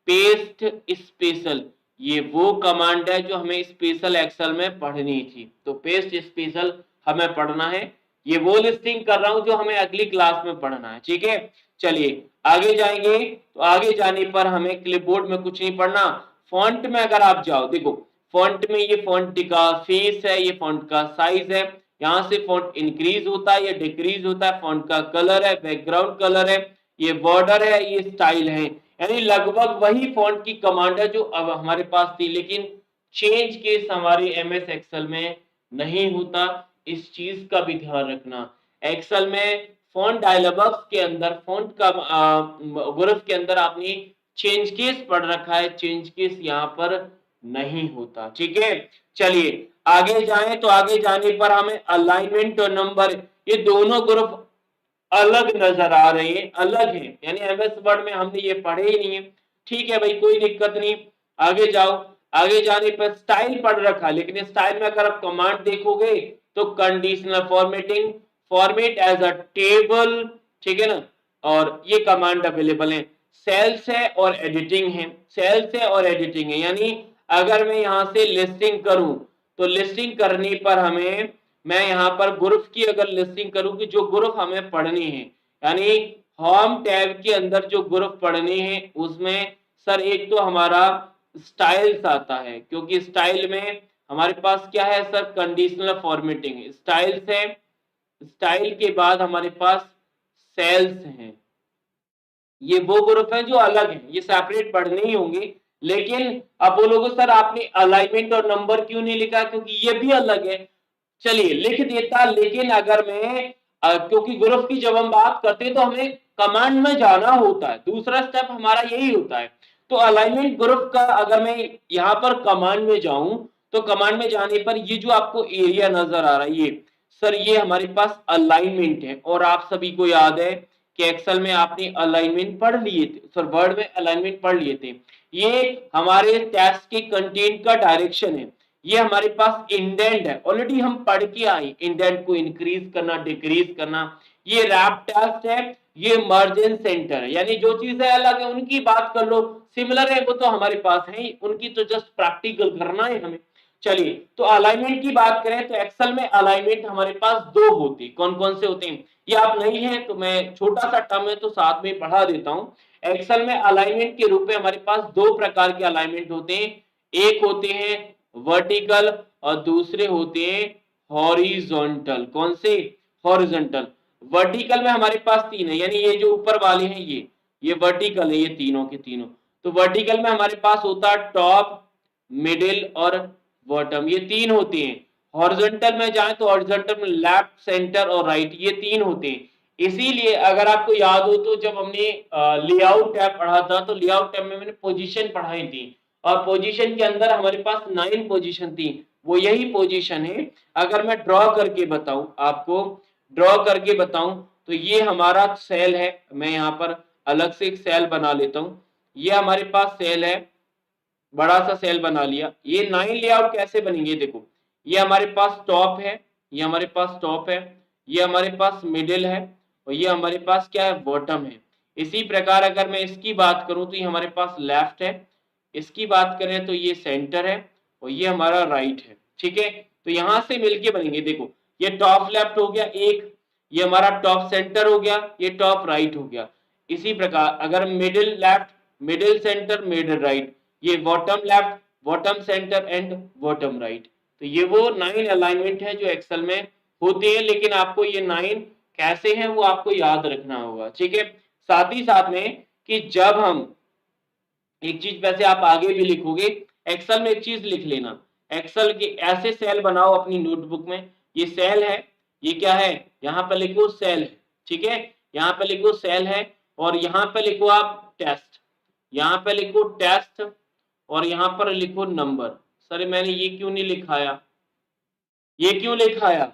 Paste special. ये वो कमांड है जो हमें स्पेशल एक्सेल में पढ़नी थी, तो पेस्ट स्पेशल हमें पढ़ना है। ये वो लिस्टिंग कर रहा हूं जो हमें अगली क्लास में पढ़ना है। ठीक है, चलिए आगे जाएंगे। तो आगे जाने पर हमें क्लिपबोर्ड में कुछ नहीं पढ़ना। फॉन्ट में अगर आप जाओ, देखो फॉन्ट में ये फॉन्ट का फेस है, ये फॉन्ट का साइज है, यहाँ से फॉन्ट इंक्रीज होता है, ये डिक्रीज होता है, फॉन्ट का कलर है, बैकग्राउंड कलर है, ये बॉर्डर है, ये स्टाइल है। यानी लगभग वही फॉन्ट की कमांड है जो अब हमारे पास थी, लेकिन चेंज केस हमारे एमएस एक्सेल में नहीं होता। इस चीज का भी ध्यान रखना। एक्सेल में फॉन्ट डायलॉग बॉक्स के अंदर फॉन्ट का ग्रुप के अंदर आपने चेंज केस पढ़ रखा है, चेंज केस यहाँ पर नहीं होता। ठीक है, चलिए आगे जाएं। तो आगे जाने पर हमें अलाइनमेंट और नंबर, ये दोनों ग्रुप अलग नजर आ रहे हैं, अलग हैं, यानी एमएस वर्ड में हमने ये पढ़े ही नहीं है। ठीक है भाई, कोई दिक्कत नहीं, आगे जाओ। आगे जाने पर स्टाइल पढ़ रखा, लेकिन स्टाइल में अगर आप कमांड देखोगे तो conditional formatting, format as a table, ठीक है ना, और ये कमांड अवेलेबल है। सेल्स है और एडिटिंग है, सेल्स है और एडिटिंग है, यानी अगर मैं यहां से लिस्टिंग करूं तो लिस्टिंग करने पर हमें, मैं यहाँ पर ग्रुप की अगर लिस्टिंग करूं कि जो ग्रुप हमें पढ़ने हैं, यानी होम टैब के अंदर जो ग्रुप पढ़ने हैं उसमें सर एक तो हमारा स्टाइल्स आता है, क्योंकि स्टाइल में हमारे पास क्या है सर, कंडीशनल फॉर्मेटिंग, स्टाइल्स है, स्टाइल के बाद हमारे पास सेल्स हैं। ये वो ग्रुप है जो अलग है, ये सेपरेट पढ़ने ही होंगे। लेकिन अब बोलोगे सर आपने अलाइनमेंट और नंबर क्यों नहीं लिखा, क्योंकि ये भी अलग है। चलिए लिख देता, लेकिन अगर मैं क्योंकि ग्रुप की जब हम बात करते हैं तो हमें कमांड में जाना होता है, दूसरा स्टेप हमारा यही होता है। तो अलाइनमेंट ग्रुप का अगर मैं यहाँ पर कमांड में जाऊं तो कमांड में जाने पर ये जो आपको एरिया नजर आ रहा है, ये सर ये हमारे पास अलाइनमेंट है। और आप सभी को याद है कि एक्सेल में आपने अलाइनमेंट पढ़ लिए थे, सर वर्ड में अलाइनमेंट पढ़ लिए थे। ये हमारे टेक्स्ट के कंटेंट का डायरेक्शन है। ये हमारे पास इंडेंट है, ऑलरेडी हम पढ़ के आए, इंडेंट को इंक्रीज करना, डिक्रीज करना। ये रैप टेक्स्ट है, ये मर्जिन सेंटर है, यानी जो चीजें अलग है उनकी बात कर लो, सिमिलर है वो तो हमारे पास है, उनकी तो जस्ट प्रैक्टिकल करना है हमें। चलिए तो अलाइनमेंट की बात करें तो एक्सेल में अलाइनमेंट हमारे पास दो होते हैं। कौन कौन से होते हैं ये आप नहीं है तो मैं छोटा सा टर्म है तो साथ में पढ़ा देता हूं। एक्सेल में अलाइनमेंट के रूप में हमारे पास दो प्रकार के अलाइनमेंट होते हैं, एक होते हैं वर्टिकल और दूसरे होते हैं हॉरिजॉन्टल। कौन से, हॉरिजॉन्टल। वर्टिकल में हमारे पास तीन है, यानी ये जो ऊपर वाले हैं ये वर्टिकल है, ये तीनों के तीनों। तो वर्टिकल में हमारे पास होता है टॉप, मिडिल और बॉटम, ये तीन होते हैं। हॉरिजॉन्टल में जाएं तो हॉरिजॉन्टल में लेफ्ट, सेंटर और राइट, ये तीन होते हैं। इसीलिए अगर आपको याद हो तो जब हमने लेआउट टैब पढ़ा था तो लेआउट टैब में मैंने पोजीशन पढ़ाई थी, और पोजीशन के अंदर हमारे पास 9 पोजीशन थी, वो यही पोजीशन है। अगर मैं ड्रॉ करके बताऊं आपको, ड्रॉ करके बताऊं तो ये हमारा सेल है, मैं यहाँ पर अलग से एक सेल बना लेता हूं। ये हमारे पास सेल है, बड़ा सा सेल बना लिया। ये 9 लेआउट कैसे बनेंगे देखो, ये हमारे पास टॉप है, ये हमारे पास टॉप है, ये हमारे पास मिडिल है और ये हमारे पास क्या है, बॉटम है। इसी प्रकार अगर मैं इसकी बात करूं तो ये हमारे पास लेफ्ट है, इसकी बात करें तो ये सेंटर है और ये हमारा राइट है। ठीक है, तो यहां से मिलके बनेंगे। देखो ये टॉप लेफ्ट हो गया एक, ये हमारा टॉप सेंटर हो गया, ये टॉप राइट हो गया। इसी प्रकार अगर middle left, middle centre, middle right, ये bottom left, bottom centre and bottom right. तो ये वो 9 अलाइनमेंट है जो एक्सेल में होते हैं, लेकिन आपको ये 9 कैसे हैं वो आपको याद रखना होगा। ठीक है, साथ ही साथ में कि जब हम एक चीज, वैसे आप आगे भी लिखोगे, एक्सेल में एक चीज लिख लेना, एक्सेल के ऐसे सेल बनाओ अपनी नोटबुक में, ये सेल है, ये क्या है, यहाँ पे लिखो सेल है। ठीक है, यहाँ पे लिखो सेल है और यहाँ पे लिखो आप टेस्ट, यहाँ पे लिखो टेस्ट और यहाँ पर लिखो नंबर। सर मैंने ये क्यों नहीं लिखाया, ये क्यों लिखाया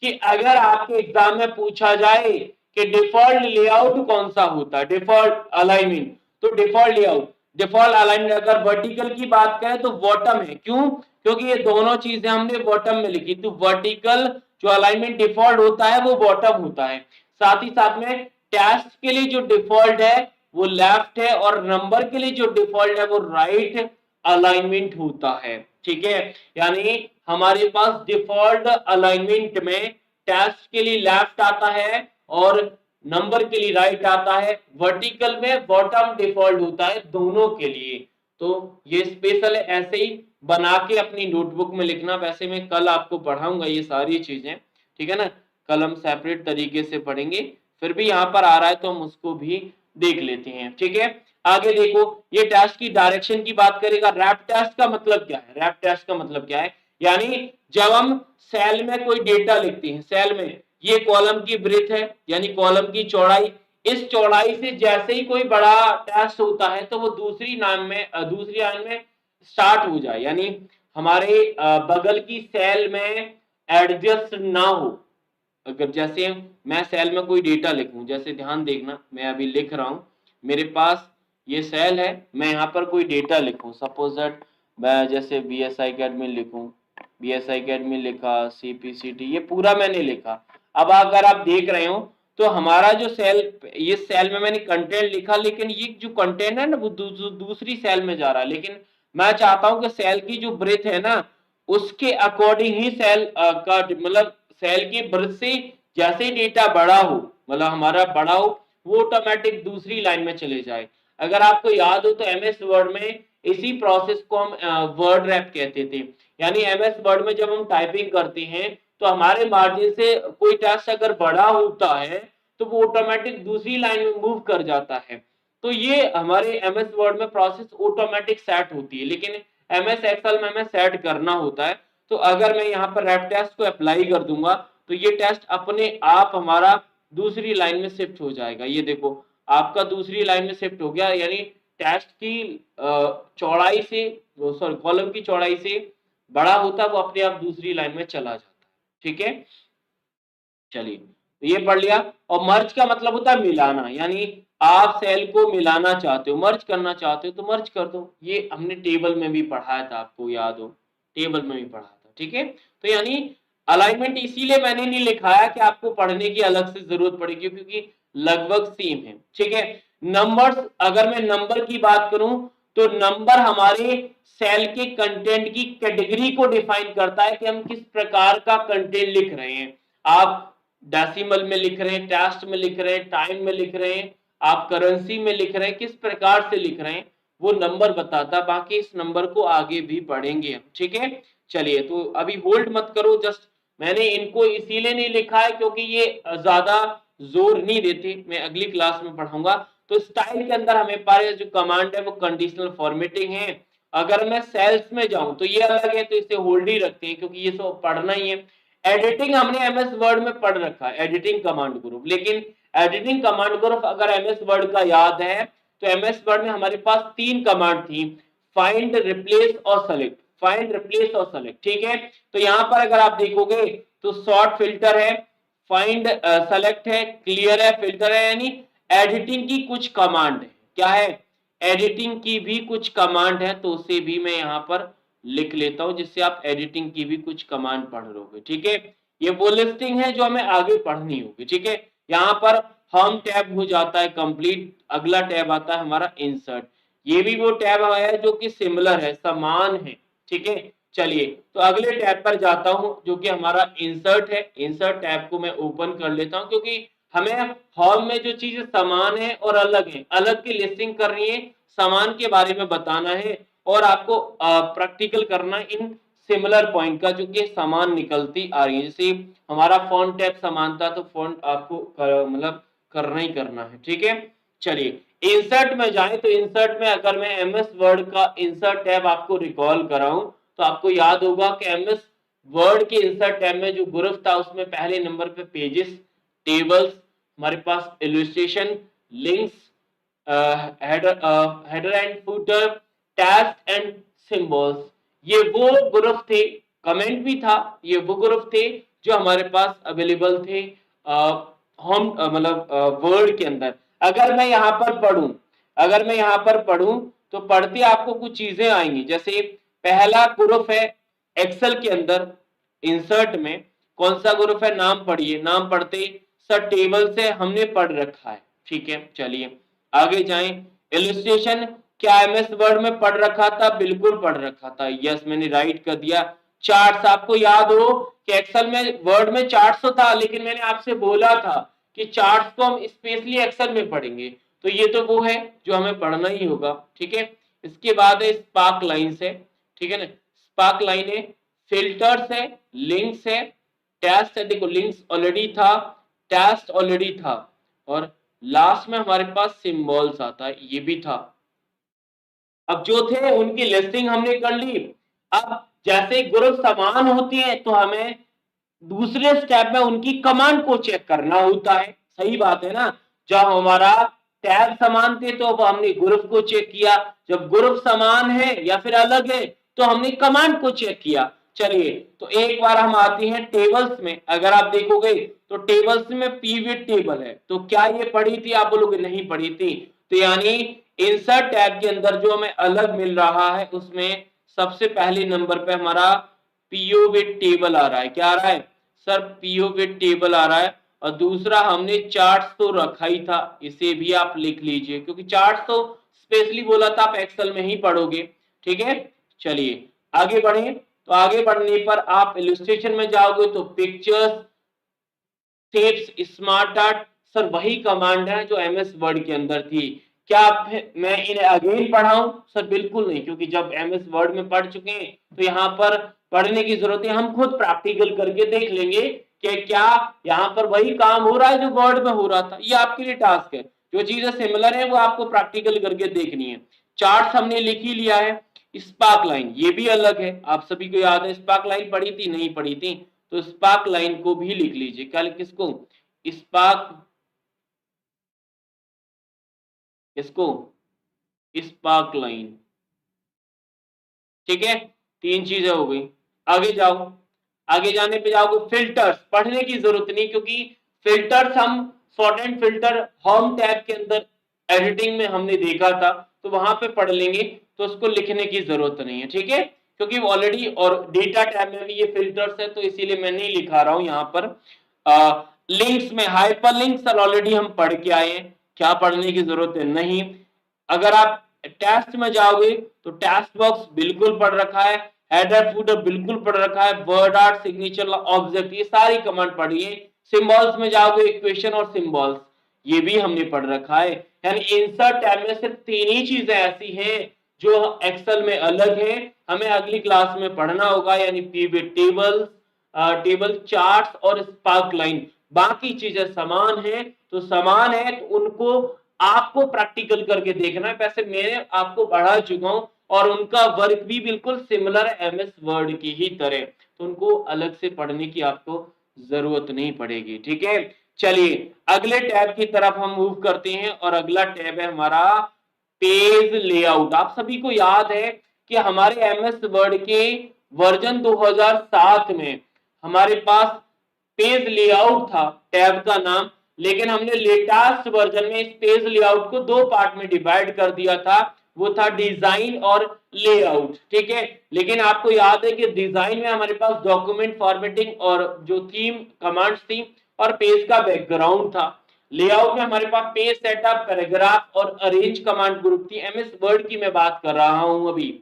कि अगर आपके एग्जाम में पूछा जाए कि डिफॉल्ट लेआउट कौन सा होता है, डिफॉल्ट अलाइनमेंट, तो डिफॉल्ट लेआउट, डिफॉल्ट अलाइनमेंट अगर वर्टिकल की बात करें तो बॉटम है। क्यों, क्योंकि ये दोनों चीजें हमने बॉटम में लिखी, तो वर्टिकल जो अलाइनमेंट डिफॉल्ट होता है वो बॉटम होता है। साथ ही साथ में टेस्ट के लिए जो डिफॉल्ट है वो लेफ्ट है और नंबर के लिए जो डिफॉल्ट है वो राइट अलाइनमेंट होता है। ठीक है, यानी हमारे पास डिफॉल्ट अलाइनमेंट में टेस्ट के लिए लेफ्ट आता है और नंबर के लिए राइट आता है, वर्टिकल में बॉटम डिफॉल्ट होता है दोनों के लिए। तो ये स्पेशल है, ऐसे ही बना के अपनी नोटबुक में लिखना। वैसे मैं कल आपको पढ़ाऊंगा ये सारी चीजें, ठीक है ना, कल हम सेपरेट तरीके से पढ़ेंगे, फिर भी यहाँ पर आ रहा है तो हम उसको भी देख लेते हैं। ठीक है, आगे देखो, ये टेस्ट की डायरेक्शन की बात करेगा। रैप टेस्ट का मतलब क्या है, रैप टेस्ट का मतलब क्या है, यानी जब हम सेल में कोई डेटा लिखते हैं, सेल में ये कॉलम की ब्रेथ है यानी कॉलम की चौड़ाई, इस चौड़ाई से जैसे ही कोई बड़ा टेस्ट होता है तो वो दूसरी लाइन में स्टार्ट हो जाए, यानी हमारे बगल की सेल में एडजस्ट ना हो, अगर जैसे मैं सेल में कोई डेटा लिखूं, जैसे ध्यान देखना मैं अभी लिख रहा हूं, मेरे पास ये सेल है, मैं यहाँ पर कोई डेटा लिखूं, सपोज दैट मैं जैसे BSI अकेडमी लिखूं, BSI अकेडमी लिखा, CPCT, ये पूरा मैंने लिखा। अब अगर आप देख रहे हो तो हमारा जो सेल, ये सेल में मैंने कंटेंट लिखा, लेकिन ये जो कंटेंट है ना वो दूसरी सेल में जा रहा है, लेकिन मैं चाहता हूं कि सेल की जो ब्रेथ है ना उसके अकॉर्डिंग ही सेल का मतलब सेल की ब्रेथ से जैसे डेटा बड़ा हो, मतलब हमारा बड़ा हो, वो ऑटोमेटिक दूसरी लाइन में चले जाए। अगर आपको याद हो तो एमएस वर्ड में इसी प्रोसेस को हम वर्ड रैप कहते थे। यानी एमएस वर्ड में जब हम टाइपिंग करते हैं तो हमारे मार्जिन से कोई टेक्स्ट अगर बड़ा होता है तो वो ऑटोमेटिक दूसरी लाइन में मूव कर जाता है। तो ये हमारे एमएस वर्ड में प्रोसेस ऑटोमेटिक सेट होती है, लेकिन एमएस एक्सेल में हमें सेट करना होता है। तो अगर मैं यहाँ पर रैप टेस्ट को अप्लाई कर दूंगा तो ये टेस्ट अपने आप हमारा दूसरी लाइन में शिफ्ट हो जाएगा। ये देखो आपका दूसरी लाइन में शिफ्ट हो गया, यानी टेक्स्ट की चौड़ाई से, सॉरी कॉलम की चौड़ाई से बड़ा होता है वो अपने आप दूसरी लाइन में चला जाता है। ठीक है, चलिए तो ये पढ़ लिया। और मर्ज का मतलब होता है मिलाना, यानी आप सेल को मिलाना चाहते हो, मर्ज करना चाहते हो तो मर्ज कर दो। ये हमने टेबल में भी पढ़ाया था, आपको याद हो, टेबल में भी पढ़ा था। ठीक है, तो यानी अलाइनमेंट इसीलिए मैंने नहीं लिखाया कि आपको पढ़ने की अलग से जरूरत पड़ेगी, क्योंकि लगभग सेम है। ठीक है, नंबर्स, अगर मैं नंबर की बात करूं तो नंबर हमारे सेल के कंटेंट की कैटेगरी को डिफाइन करता है कि हम किस प्रकार का कंटेंट लिख रहे हैं। आप डेसिमल में लिख रहे हैं, टेस्ट में लिख रहे हैं, टाइम में लिख रहे हैं, आप करेंसी में लिख रहे हैं, किस प्रकार से लिख रहे हैं वो नंबर बताता। बाकी इस नंबर को आगे भी पढ़ेंगे हम। ठीक है, चलिए तो अभी होल्ड मत करो, जस्ट मैंने इनको इसीलिए नहीं लिखा है क्योंकि ये ज्यादा जोर नहीं देते, मैं अगली क्लास में पढ़ाऊंगा। तो स्टाइल के अंदर हमें पास जो कमांड है वो कंडीशनल फॉर्मेटिंग है। अगर मैं सेल्स में जाऊं तो ये अलग है, तो इसे होल्ड ही रखते हैं क्योंकि ये सब पढ़ना ही है। एडिटिंग हमने एमएस वर्ड में पढ़ रखा है, एडिटिंग कमांड ग्रुप, लेकिन एडिटिंग कमांड ग्रुप अगर एमएस वर्ड का याद है तो एमएस वर्ड में हमारे पास 3 कमांड थी, फाइंड, रिप्लेस और सेलेक्ट। फाइंड, रिप्लेस और सेलेक्ट। ठीक है, तो यहां पर अगर आप देखोगे तो सॉर्ट फिल्टर है, फाइंड सेलेक्ट है, क्लियर है, फिल्टर है, यानी एडिटिंग की कुछ कमांड है। क्या है? एडिटिंग की भी कुछ कमांड है, तो उसे भी मैं यहाँ पर लिख लेता हूं जिससे आप एडिटिंग की भी कुछ कमांड पढ़ लोगे। ठीक है, ये वो लिस्टिंग है जो हमें आगे पढ़नी होगी। ठीक है, यहाँ पर होम टैब हो जाता है कंप्लीट, अगला टैब आता है हमारा इंसर्ट। ये भी वो टैब है जो कि सिमिलर है, समान है। ठीक है, चलिए तो अगले टैब पर जाता हूं जो कि हमारा इंसर्ट है। इंसर्ट टैब को मैं ओपन कर लेता हूं क्योंकि हमें होम में जो चीजें समान है और अलग है, अलग की लिस्टिंग करनी है, समान के बारे में बताना है और आपको प्रैक्टिकल करना इन सिमिलर पॉइंट का, जो कि समान निकलती आ रही है। जैसे हमारा फॉन्ट टैब समान था तो फॉन्ट आपको मतलब करना ही करना है। ठीक है, चलिए इंसर्ट में जाएं तो इंसर्ट में अगर मैं एमएस वर्ड का इंसर्ट टैब आपको रिकॉल कराऊं तो आपको याद होगा कि एमएस वर्ड के इंसर्ट टैब में जो ग्रुप था उसमें पहले नंबर पे पेजेस, टेबल्स, हमारे पास illustration, links, header and footer, text and symbols, ये वो ग्रुप थे। कमेंट भी था, ये वो ग्रुप थे जो हमारे पास अवेलेबल थे होम मतलब वर्ड के अंदर। अगर मैं यहाँ पर पढ़ूं, अगर मैं यहाँ पर पढ़ूं तो पढ़ते आपको कुछ चीजें आएंगी। जैसे पहला ग्रुप है एक्सेल के अंदर इंसर्ट में, कौन सा ग्रुप है? नाम पढ़िए, नाम पढ़ते सर टेबल से हमने पढ़ रखा है। ठीक है, चलिए आगे जाएं। इलस्ट्रेशन क्या एमएस वर्ड में पढ़ रखा था? बिल्कुल पढ़ रखा था, यस मैंने राइट कर दिया। चार्ट्स, आपको याद हो कि एक्सेल में वर्ड में चार्ट्स तो था, लेकिन मैंने आपसे बोला था कि चार्ट्स को हम स्पेशली एक्सेल में पढ़ेंगे, तो ये तो वो है जो हमें पढ़ना ही होगा। ठीक है, इसके बाद है स्पार्क लाइन्स है। ठीक है ना, स्पार्क लाइन है, फिल्टर्स है, लिंक्स है, टेस्ट है, देखो लिंक्स ऑलरेडी था, टेस्ट ऑलरेडी था, और लास्ट में हमारे पास सिंबल्स आता है, ये भी था। अब जो थे उनकी लिस्टिंग हमने कर ली। अब जैसे ग्रुप समान होती है तो हमें दूसरे स्टेप में उनकी कमांड को चेक करना होता है। सही बात है ना, जब हमारा टैब समान थे तो अब हमने ग्रुप को चेक किया, जब ग्रुप समान है या फिर अलग है तो हमने कमांड को चेक किया। चलिए तो एक बार हम आते हैं टेबल्स में। अगर आप देखोगे तो टेबल्स में पिवट टेबल है, तो क्या ये पढ़ी थी? आप बोलोगे नहीं पढ़ी थी। तो यानी इंसर्ट टैब के अंदर जो हमें अलग मिल रहा है उसमें सबसे पहले नंबर पे हमारा पिवट टेबल आ रहा है। क्या आ रहा है सर? पिवट टेबल आ रहा है। और दूसरा हमने चार्ट्स तो रखा ही था, इसे भी आप लिख लीजिए क्योंकि चार्ट्स तो स्पेशली बोला था आप एक्सेल में ही पढ़ोगे। ठीक है, चलिए आगे बढ़े। तो आगे बढ़ने पर आप इलस्ट्रेशन में जाओगे तो pictures, shapes, smart art, sir वही कमांड है जो एमएस वर्ड के अंदर थी। क्या मैं इन्हें अगेन पढ़ाऊं? सर बिल्कुल नहीं, क्योंकि जब एमएस वर्ड में पढ़ चुके हैं तो यहाँ पर पढ़ने की जरूरत है। हम खुद प्रैक्टिकल करके देख लेंगे कि क्या यहाँ पर वही काम हो रहा है जो वर्ड में हो रहा था। ये आपके लिए टास्क है, जो चीजें सिमिलर है वो आपको प्रैक्टिकल करके देखनी है। चार्ट हमने लिख ही लिया है। स्पार्क लाइन ये भी अलग है, आप सभी को याद है। स्पार्क लाइन पढ़ी थी? नहीं पढ़ी थी? तो स्पार्क लाइन को भी लिख लीजिए। क्या? किसको? स्पार्क, इसको स्पार्क लाइन। ठीक है, तीन चीजें हो गई। आगे जाओ। आगे जाने पे जाओगे फिल्टर्स, पढ़ने की जरूरत नहीं क्योंकि फिल्टर्स हम sort and filter home tab के अंदर एडिटिंग में हमने देखा था, तो वहां पे पढ़ लेंगे, तो उसको लिखने की जरूरत नहीं है। ठीक है, क्योंकि ऑलरेडी और डेटा टैब में भी ये फिल्टर्स है, तो इसीलिए मैं नहीं लिखा रहा हूं यहाँ पर। लिंक्स में हाइपर लिंक्स सर ऑलरेडी हम पढ़ के आए हैं, क्या पढ़ने की जरूरत है? नहीं। अगर आप टेक्स्ट में जाओगे तो टेक्स्ट बॉक्स बिल्कुल पढ़ रखा है, हेडर फूटर बिल्कुल पढ़ रखा है, वर्ड आर्ट, सिग्नेचर, ऑब्जेक्ट, ये सारी कमांड पढ़िए। सिंबल्स में जाओगे इक्वेशन और सिंबल्स, ये भी हमने पढ़ रखा है। यानी इंसर्ट टैब में सिर्फ तीन ही चीजें ऐसी हैं जो एक्सेल में अलग है, हमें अगली क्लास में पढ़ना होगा, यानी पिवट टेबल्स, टेबल, चार्ट्स और स्पार्क लाइन। बाकी चीजें समान है, तो समान है तो उनको आपको प्रैक्टिकल करके देखना है। वैसे मैंने आपको पढ़ा चुका हूं और उनका वर्क भी बिल्कुल सिमिलर एमएस वर्ड की ही तरह, तो उनको अलग से पढ़ने की आपको जरूरत नहीं पड़ेगी। ठीक है, चलिए अगले टैब की तरफ हम मूव करते हैं और अगला टैब है हमारा पेज लेआउट। आप सभी को याद है कि हमारे एमएस वर्ड के वर्जन 2007 में हमारे पास पेज लेआउट था टैब का नाम, लेकिन हमने लेटेस्ट वर्जन में इस पेज लेआउट को दो पार्ट में डिवाइड कर दिया था, वो था डिजाइन और लेआउट। ठीक है, लेकिन आपको याद है कि डिजाइन में हमारे पास डॉक्यूमेंट फॉर्मेटिंग और जो थीम कमांड्स थी और पेज का बैकग्राउंड था। लेआउट में हमारे पास पेज सेटअप, पैराग्राफ और अरेंज कमांड ग्रुप थी। एमएस वर्ड की मैं बात कर रहा हूं अभी।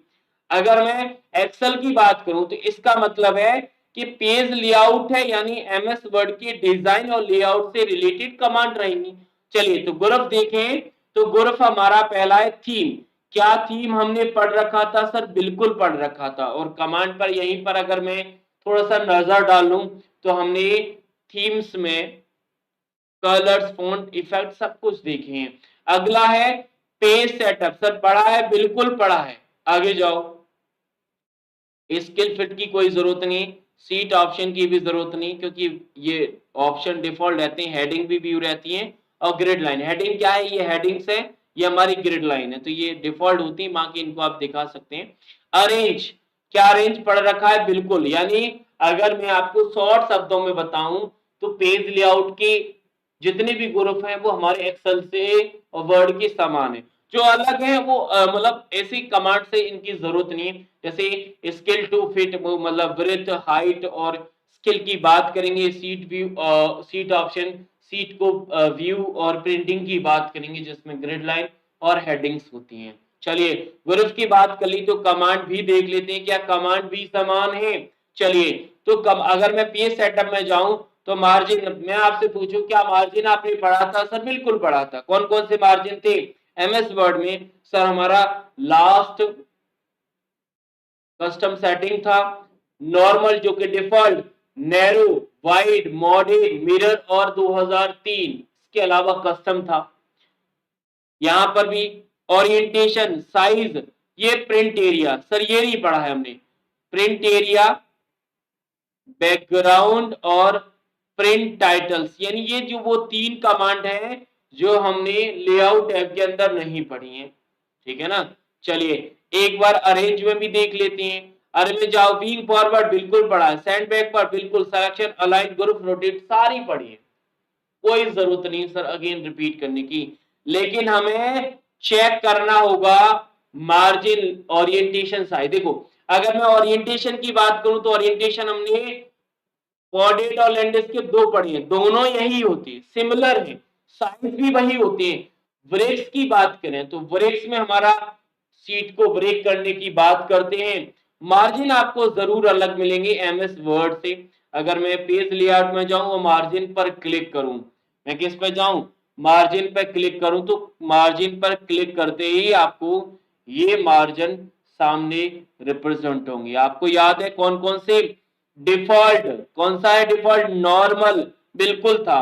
अगर मैं एक्सेल की बात करूं तो इसका मतलब है कि पेज लेआउट है, यानी एमएस वर्ड की डिजाइन और लेआउट से रिलेटेड कमांड रहेंगी। चलिए तो ग्रुप देखें, तो ग्रुप हमारा पहला है थीम। क्या थीम हमने पढ़ रखा था? सर बिल्कुल पढ़ रखा था। और कमांड पर यहीं पर अगर मैं थोड़ा सा नजर डालूं तो हमने थीम्स में कलर्स, फॉन्ट, इफेक्ट सब कुछ देखे हैं। अगला है पेज सेटअप। सर पढ़ा है? बिल्कुल पढ़ा है। आगे जाओ। स्किल फिट की कोई जरूरत नहीं, सीट ऑप्शन की भी जरूरत नहीं, क्योंकि ये ऑप्शन डिफॉल्ट रहते हैं। हेडिंग भी व्यू रहती है और ग्रिड लाइन। हेडिंग क्या है? ये हेडिंग्स है, ये हमारी ग्रिड लाइन है, तो ये डिफॉल्ट होती है, बाकी इनको आप दिखा सकते हैं। अरेंज, क्या अरेंज पढ़ रखा है? बिल्कुल। यानी अगर मैं आपको शॉर्ट शब्दों में बताऊं तो पेज लेआउट के जितने भी ग्रुप हैं वो हमारे एक्सेल से और वर्ड के समान है। जो अलग है वो मतलब ऐसी कमांड से इनकी जरूरत नहीं है। जैसे स्किल टू फिट, मतलब ब्रेथ, हाइट और स्किल की बात करेंगे। Seat view, seat option, seat को व्यू और प्रिंटिंग की बात करेंगे जिसमें ग्रिड लाइन और हेडिंग्स होती हैं। चलिए ग्रुप की बात कर ली तो कमांड भी देख लेते हैं, क्या कमांड भी समान है? चलिए तो अगर मैं पेज सेटअप में जाऊं तो मार्जिन, मैं आपसे पूछूं क्या मार्जिन आपने पढ़ा था? सर बिल्कुल पढ़ा था। कौन कौन से मार्जिन थे एमएस वर्ड में? सर हमारा लास्ट कस्टम सेटिंग था, नॉर्मल जो कि default, narrow, wide, moderate, mirror और 2003, इसके अलावा कस्टम था। यहां पर भी ओरिएंटेशन, साइज, ये प्रिंट एरिया, सर ये नहीं पढ़ा है हमने। प्रिंट एरिया, बैकग्राउंड और प्रिंट टाइटल्स, यानी ये जो वो तीन कमांड है जो हमने लेआउट ऐप के अंदर नहीं पढ़ी है। ठीक है ना? चलिए एक बार अरेंज में भी देख लेते हैं। अरे में जाओ, विंग फॉरवर्ड बिल्कुल पढ़ा है, सेंड बैक पर बिल्कुल, सिलेक्शन, अलाइन, ग्रुप रोटेट सारी पढ़ी है, कोई जरूरत नहीं सर अगेन रिपीट करने की। लेकिन हमें चेक करना होगा मार्जिन ओरिएंटेशन साइड। देखो अगर मैं ओरिएंटेशन की बात करूं तो ओरिएंटेशन हमने कोऑर्डिनेट और लैंडिस के दो पढ़े हैं, दोनों यही होती है, सिमिलर है, साइज भी वही होती है। ब्रेक्स की बात करें तो ब्रेक्स में हमारा सीट को ब्रेक करने की बात करते हैं। मार्जिन आपको जरूर अलग मिलेंगे एमएस वर्ड से। अगर मैं पेज लेआउट में जाऊं और मार्जिन पर क्लिक करूं, मैं किस पे जाऊं, मार्जिन पर क्लिक करूं, तो मार्जिन पर क्लिक करते ही आपको ये मार्जिन सामने रिप्रेजेंट होंगे। आपको याद है कौन कौन से, डिफॉल्ट कौन सा है, डिफॉल्ट, नॉर्मल बिल्कुल था,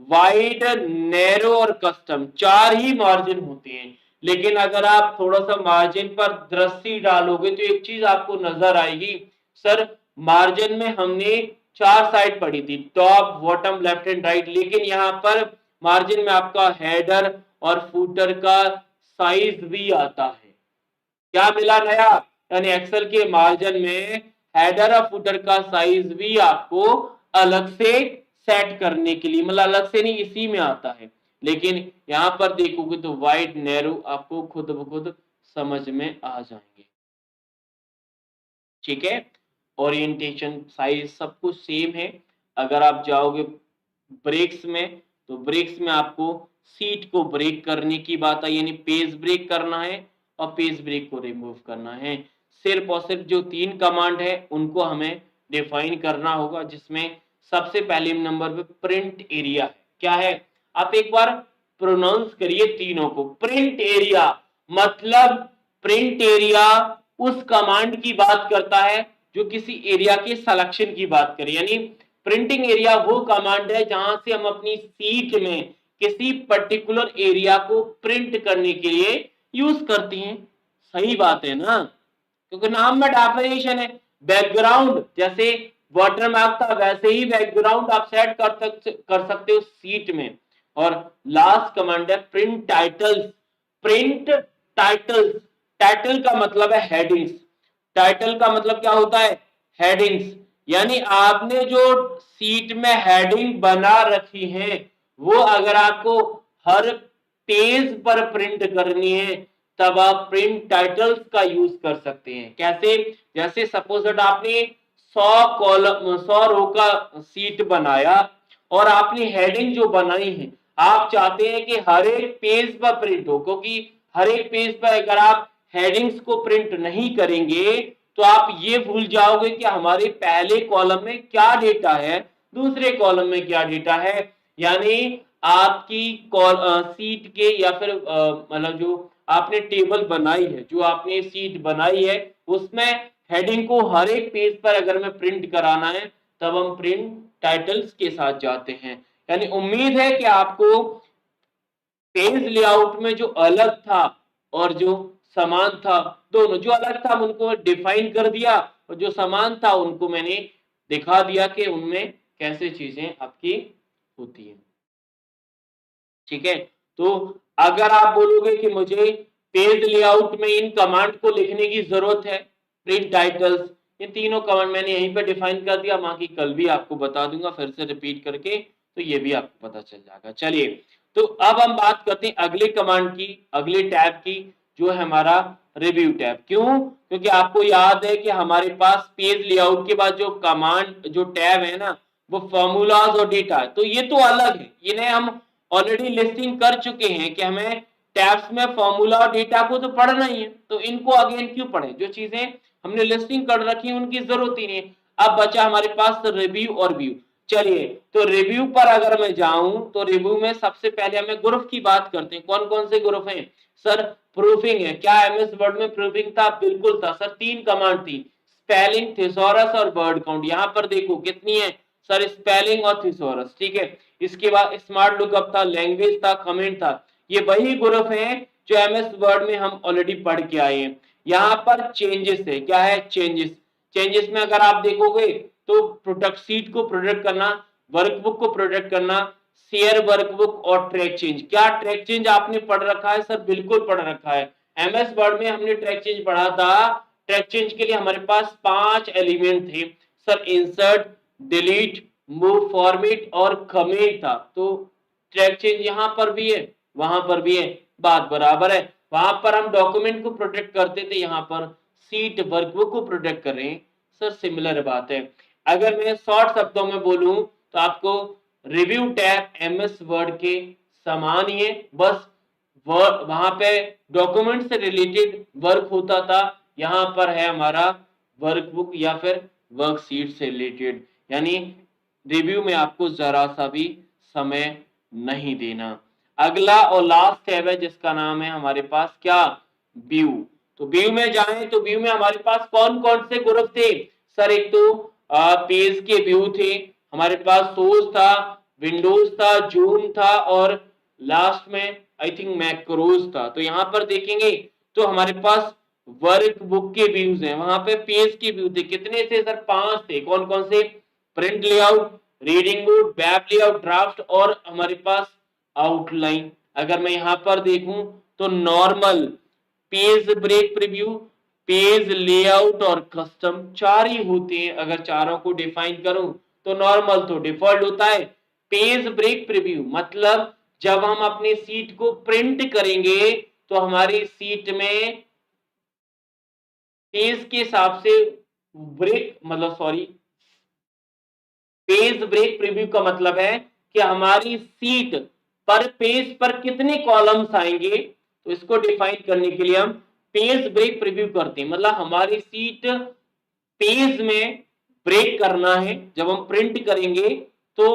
वाइड, नैरो और कस्टम, चार ही मार्जिन होते हैं। लेकिन अगर आप थोड़ा सा मार्जिन पर दृष्टि डालोगे तो एक चीज आपको नजर आएगी, सर मार्जिन में हमने चार साइड पढ़ी थी, top, bottom, left and right, लेकिन यहाँ पर मार्जिन में आपका हेडर और फूटर का साइज भी आता है। क्या मिला नया, यानी एक्सेल के मार्जिन में हेडर और फुटर का साइज भी आपको अलग से सेट करने के लिए, मतलब अलग से नहीं, इसी में आता है। लेकिन यहां पर देखोगे तो वाइड, नैरो आपको खुद ब खुद समझ में आ जाएंगे। ठीक है, ओरिएंटेशन, साइज सब कुछ सेम है। अगर आप जाओगे ब्रेक्स में तो ब्रेक्स में आपको सीट को ब्रेक करने की बात आई, यानी पेज ब्रेक करना है और पेज ब्रेक को रिमूव करना है। सिर्फ और सिर्फ जो तीन कमांड है उनको हमें डिफाइन करना होगा, जिसमें सबसे पहले नंबर पे प्रिंट एरिया है। क्या है, आप एक बार प्रोनाउंस करिए तीनों को। प्रिंट एरिया मतलब प्रिंट एरिया उस कमांड की बात करता है जो किसी एरिया के सिलेक्शन की बात करे, यानी प्रिंटिंग एरिया वो कमांड है जहां से हम अपनी सीट में किसी पर्टिकुलर एरिया को प्रिंट करने के लिए यूज करती हैं। सही बात है ना, क्योंकि नाम में डेफिनेशन है। बैकग्राउंड जैसे वाटरमार्क था वैसे ही बैकग्राउंड आप सेट कर सकते हो सीट में। और लास्ट कमांड है print titles. Print titles, title का मतलब है हेडिंग्स, टाइटल का मतलब क्या होता है, हेडिंग्स, यानी आपने जो सीट में हेडिंग बना रखी है वो अगर आपको हर पेज पर प्रिंट करनी है तब आप प्रिंट टाइटल्स का यूज कर सकते हैं। कैसे, जैसे सपोज दैट आपने 100 कॉलम 100 रो का सीट बनाया और आपने हेडिंग जो बनाई है आप चाहते हैं कि हर एक पेज पर प्रिंट हो, क्योंकि हर एक पेज पर अगर आप हेडिंग्स को प्रिंट नहीं करेंगे तो आप ये भूल जाओगे कि हमारे पहले कॉलम में क्या डेटा है, दूसरे कॉलम में क्या डेटा है। यानी आपकी सीट के या फिर मतलब जो आपने टेबल बनाई है, जो आपने सीट बनाई है उसमें हेडिंग को हर एक पेज पर अगर मैं प्रिंट कराना है तब हम प्रिंट टाइटल्स के साथ जाते हैं। यानी उम्मीद है कि आपको पेज लेआउट में जो अलग था और जो समान था, दोनों जो अलग था उनको डिफाइन कर दिया और जो समान था उनको मैंने दिखा दिया कि उनमें कैसे चीजें आपकी होती हैं। ठीक है, तो अगर आप बोलोगे कि मुझे पेज लेआउट में इन कमांड को लिखने की जरूरत है, प्रिंट टाइटल्स, ये तीनों कमांड मैंने यहीं पे डिफाइन कर दिया, बाकी कल भी आपको बता दूंगा फिर से रिपीट करके, तो ये भी आपको पता चल जाएगा। चलिए, तो अब हम बात करते हैं अगले कमांड की, अगले टैब की, जो है हमारा रिव्यू टैब। क्यों, क्योंकि आपको याद है कि हमारे पास पेज लेआउट के बाद जो कमांड जो टैब है ना वो फॉर्मूलाज और डेटा है, तो ये तो अलग है, इन्हें हम ऑलरेडी लिस्टिंग कर चुके हैं कि हमें टैब्स में फॉर्मूला और डेटा को तो पढ़ना ही है, तो इनको अगेन क्यों पढ़े, जो चीजें हमने लिस्टिंग कर रखी है उनकी जरूरत ही नहीं है। अब बचा हमारे पास रिव्यू और व्यू। चलिए, तो रिव्यू पर अगर मैं जाऊं तो रिव्यू में सबसे पहले हमें ग्रुप की बात करते हैं। कौन कौन से ग्रुप हैं, सर प्रूफिंग है। क्या एमएस वर्ड में प्रूफिंग था, बिल्कुल था सर, तीन कमांड थी, स्पेलिंग, थिसॉरस और वर्ड काउंट। यहां पर देखो कितनी है सर, स्पेलिंग और थिसॉरस, ठीक है। इसके बाद स्मार्ट लुकअप था, लैंग्वेज था, कमेंट था। ये वही ग्रुप है जो एमएस वर्ड में हम ऑलरेडी पढ़ के आए हैं। यहाँ पर चेंजेस है, क्या है, चेंजेस। चेंजेस में अगर आप देखोगे तो प्रोडक्ट सीट को प्रोडक्ट करना, वर्कबुक को प्रोडक्ट करना, शेयर वर्कबुक और ट्रैक चेंज। क्या ट्रैक चेंज आपने पढ़ रखा है सर, बिल्कुल पढ़ रखा है। एमएस वर्ड में हमने ट्रैक चेंज पढ़ा था, ट्रैक चेंज के लिए हमारे पास 5 एलिमेंट थे sir, insert, delete, move, format और कमेंट था। तो ट्रैक चेंज यहाँ पर भी है, वहां पर भी है, बात बराबर है। वहां पर हम डॉक्यूमेंट को प्रोटेक्ट करते थे, यहाँ पर सीट वर्कबुक को प्रोटेक्ट कर रहे हैं सर, सिमिलर बात है। अगर मैं शॉर्ट शब्दों में बोलूं तो आपको रिव्यू टैब एमएस वर्ड के समान ही है, बस वहां पे डॉक्यूमेंट से रिलेटेड वर्क होता था, यहाँ पर है हमारा वर्कबुक या फिर वर्कशीट से रिलेटेड, यानी रिव्यू में आपको जरा सा भी समय नहीं देना। अगला और लास्ट टैब है जिसका नाम है हमारे पास क्या, व्यू। तो व्यू में जाएं तो व्यू में हमारे पास कौन कौन से ग्रुप थे सर, एक तो पेज के व्यू थे, हमारे पास सोर्स था, विंडोज था, जूम था और लास्ट में आई थिंक मैक्रोज था। तो यहाँ पर देखेंगे तो हमारे पास वर्क बुक के व्यूज हैं, वहां पे पेज के व्यू थे, कितने थे सर, 5 थे। कौन कौन से, print layout, reading mode, web layout, draft और हमारे पास आउटलाइन। अगर मैं यहाँ पर देखूं तो normal, page break preview, page layout और कस्टम, 4 ही होते हैं। अगर चारों को डिफाइन करूं तो नॉर्मल तो डिफॉल्ट होता है, पेज ब्रेक प्रीव्यू मतलब जब हम अपनी सीट को प्रिंट करेंगे तो हमारी सीट में पेज के हिसाब से ब्रेक मतलब सॉरी, पेज ब्रेक प्रीव्यू का मतलब है कि हमारी सीट पर पेज पर कितने कॉलम्स आएंगे, तो इसको डिफाइन करने के लिए हम पेज ब्रेक प्रीव्यू करते हैं। मतलब हमारी सीट पेज में ब्रेक करना है, जब हम प्रिंट करेंगे तो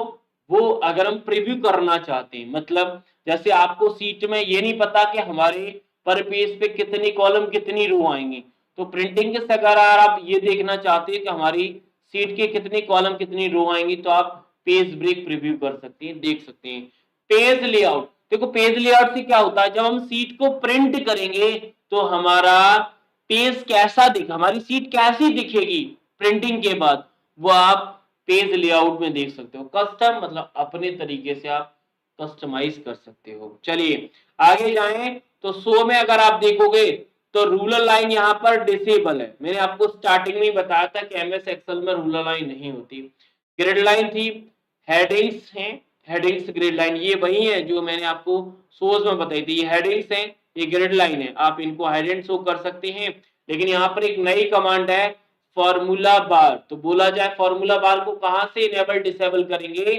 वो अगर हम प्रीव्यू करना चाहते हैं, मतलब जैसे आपको सीट में ये नहीं पता कि हमारे पर पेज पे कितनी कॉलम कितनी रो आएंगी, तो प्रिंटिंग के अगर आप ये देखना चाहते हैं कि हमारी सीट के कितनी कॉलम कितनी रो आएंगी तो आप पेज ब्रेक प्रीव्यू कर सकते हैं, देख सकते हैं। पेज लेआउट, देखो पेज लेआउट से क्या होता है, जब हम सीट को प्रिंट करेंगे तो हमारा पेज कैसा दिख, हमारी सीट कैसी दिखेगी प्रिंटिंग के बाद, वो आप पेज लेआउट में देख सकते हो। कस्टम मतलब अपने तरीके से आप कस्टमाइज कर सकते हो। चलिए आगे जाएं तो शो में अगर आप देखोगे तो रूलर लाइन यहाँ पर डिसेबल है। मैंने आपको स्टार्टिंग में बताया था कि एमएस एक्सेल में रूलर लाइन नहीं होती। ग्रिड लाइन थी, हेडिंग्स हैं, हेडिंग्स ग्रिड लाइन ये वही है जो मैंने आपको सोर्स में बताई थी, ये हेडिंग्स हैं, ये ग्रिड लाइन है, आप इनको हाइड एंड शो कर सकते हैं। लेकिन यहाँ पर एक नई कमांड है फॉर्मूला बार, तो बोला जाए फॉर्मूला बार को कहां से इनेबल डिसेबल करेंगे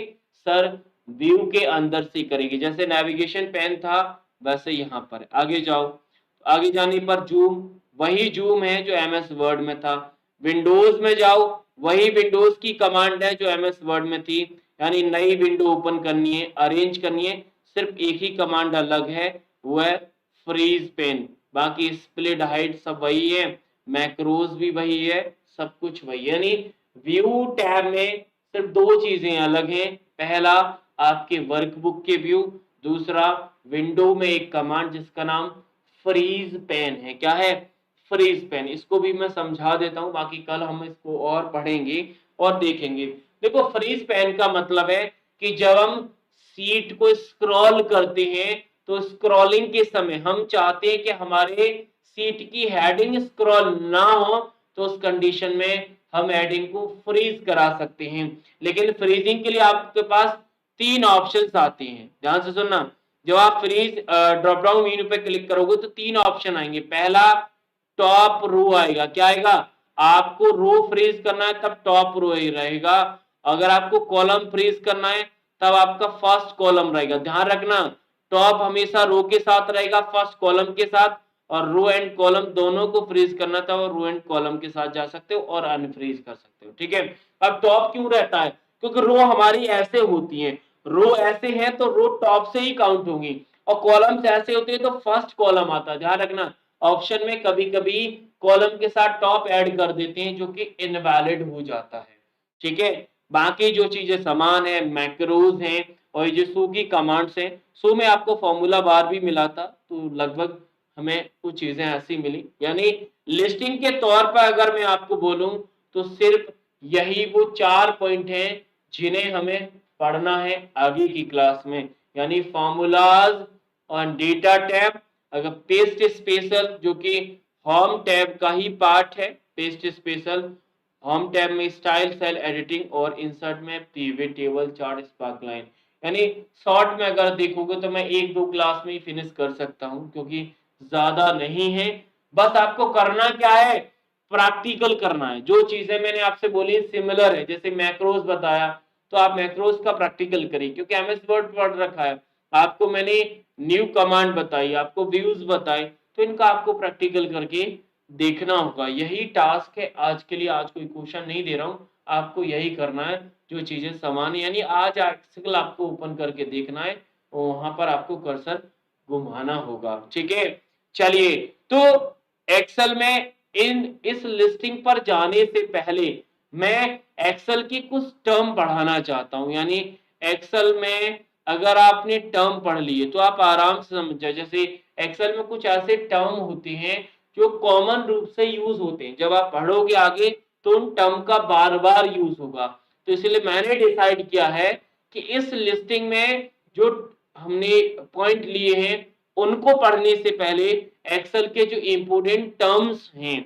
सर, व्यू के अंदर से करेंगे। जैसे नेविगेशन पेन था वैसे यहाँ पर आगे जाओ, आगे जाने पर जूम, वही जूम है जो एमएस वर्ड में था। विंडोज में जाओ, वही विंडोज की कमांड है जो एमएस वर्ड में थी, यानी नई विंडो ओपन करनी है, अरेंज करनी है, सिर्फ एक ही कमांड अलग है, वो है फ्रीज पेन, बाकी स्प्लिट हाइट सब वही है, मैक्रोज भी वही है, सब कुछ वही। यानी व्यू टैब में सिर्फ 2 चीजें अलग हैं, पहला आपके वर्कबुक के व्यू, दूसरा विंडो में एक कमांड जिसका नाम फ्रीज पेन है। क्या है, फ्रीज पेन। इसको भी मैं समझा देता हूं, बाकी कल हम इसको और पढ़ेंगे और देखेंगे। देखो फ्रीज पेन का मतलब है कि जब हम सीट को स्क्रॉल करते हैं तो स्क्रॉलिंग के समय हम चाहते हैं कि हमारे सीट की हेडिंग स्क्रॉल ना हो, तो उस कंडीशन में हम हेडिंग को फ्रीज करा सकते हैं। लेकिन फ्रीजिंग के लिए आपके पास 3 ऑप्शंस आते हैं, ध्यान से सुनना। जब आप फ्रीज ड्रॉप डाउन मेन्यू पे क्लिक करोगे तो 3 ऑप्शन आएंगे। पहला टॉप रो आएगा, क्या आएगा, आपको रो फ्रीज करना है तब टॉप रो ही रहेगा, अगर आपको कॉलम फ्रीज करना है तब आपका फर्स्ट कॉलम रहेगा। ध्यान रखना टॉप हमेशा रो के साथ रहेगा, फर्स्ट कॉलम के साथ, और रो एंड कॉलम दोनों को फ्रीज करना था और रो एंड कॉलम के साथ जा सकते हो और अनफ्रीज कर सकते हो, ठीक है। अब टॉप क्यों रहता है, क्योंकि रो हमारी ऐसे होती है, रो ऐसे है तो रो टॉप से ही काउंट होंगी, और कॉलम्स ऐसे होते हैं तो फर्स्ट कॉलम आता है। ध्यान रखना ऑप्शन में कभी कभी कॉलम के साथ टॉप ऐड कर देते हैं जो कि इनवैलिड हो जाता है, ठीक है। बाकी जो चीजें समान है, मैक्रोज हैं और ये जो शो की कमांड्स हैं, शो में आपको फॉर्मूला बार भी मिला था, तो लगभग हमें कुछ चीजें ऐसी मिली। यानी लिस्टिंग के तौर पर अगर मैं आपको बोलूं तो सिर्फ यही वो 4 पॉइंट हैं जिन्हें हमें पढ़ना है आगे की क्लास में, यानी फॉर्मूलाज और डेटा टैब, अगर पेस्ट स्पेशल जो कि होम टैब का ही पार्ट है पेस्ट स्पेशल। होम टैब में स्टाइल, सेल एडिटिंग और इंसर्ट में pivot table, chart, spark line. यानी शॉर्ट में अगर देखोगे तो मैं एक दो क्लास में ही फिनिश कर सकता हूं, क्योंकि ज्यादा नहीं है। बस आपको करना क्या है, प्रैक्टिकल करना है। जो चीजें मैंने आपसे बोली सिमिलर है, जैसे मैक्रोस बताया, तो आप मैक्रोस का प्रैक्टिकल करिए, क्योंकि एमएस वर्ड पढ़ रखा है। आपको मैंने न्यू कमांड बताई, आपको व्यूज बताई, तो इनका आपको प्रैक्टिकल करके देखना होगा। यही टास्क है आज के लिए। आज कोई क्वेश्चन नहीं दे रहा हूं, आपको यही करना है। जो चीजें समान है, यानी आज एक्सेल आपको ओपन करके देखना है, वहां पर आपको कर्सर घुमाना होगा। ठीक है, चलिए। तो एक्सेल में इस लिस्टिंग पर जाने से पहले मैं एक्सेल की कुछ टर्म पढ़ाना चाहता हूं। यानी एक्सेल में अगर आपने टर्म पढ़ लिए तो आप आराम से समझ जाए। जैसे एक्सेल में कुछ ऐसे टर्म होते हैं जो कॉमन रूप से यूज होते हैं, जब आप पढ़ोगे आगे तो उन टर्म का बार बार यूज होगा। तो इसलिए मैंने डिसाइड किया है कि इस लिस्टिंग में जो हमने पॉइंट लिए हैं उनको पढ़ने से पहले एक्सेल के जो इंपोर्टेंट टर्म्स हैं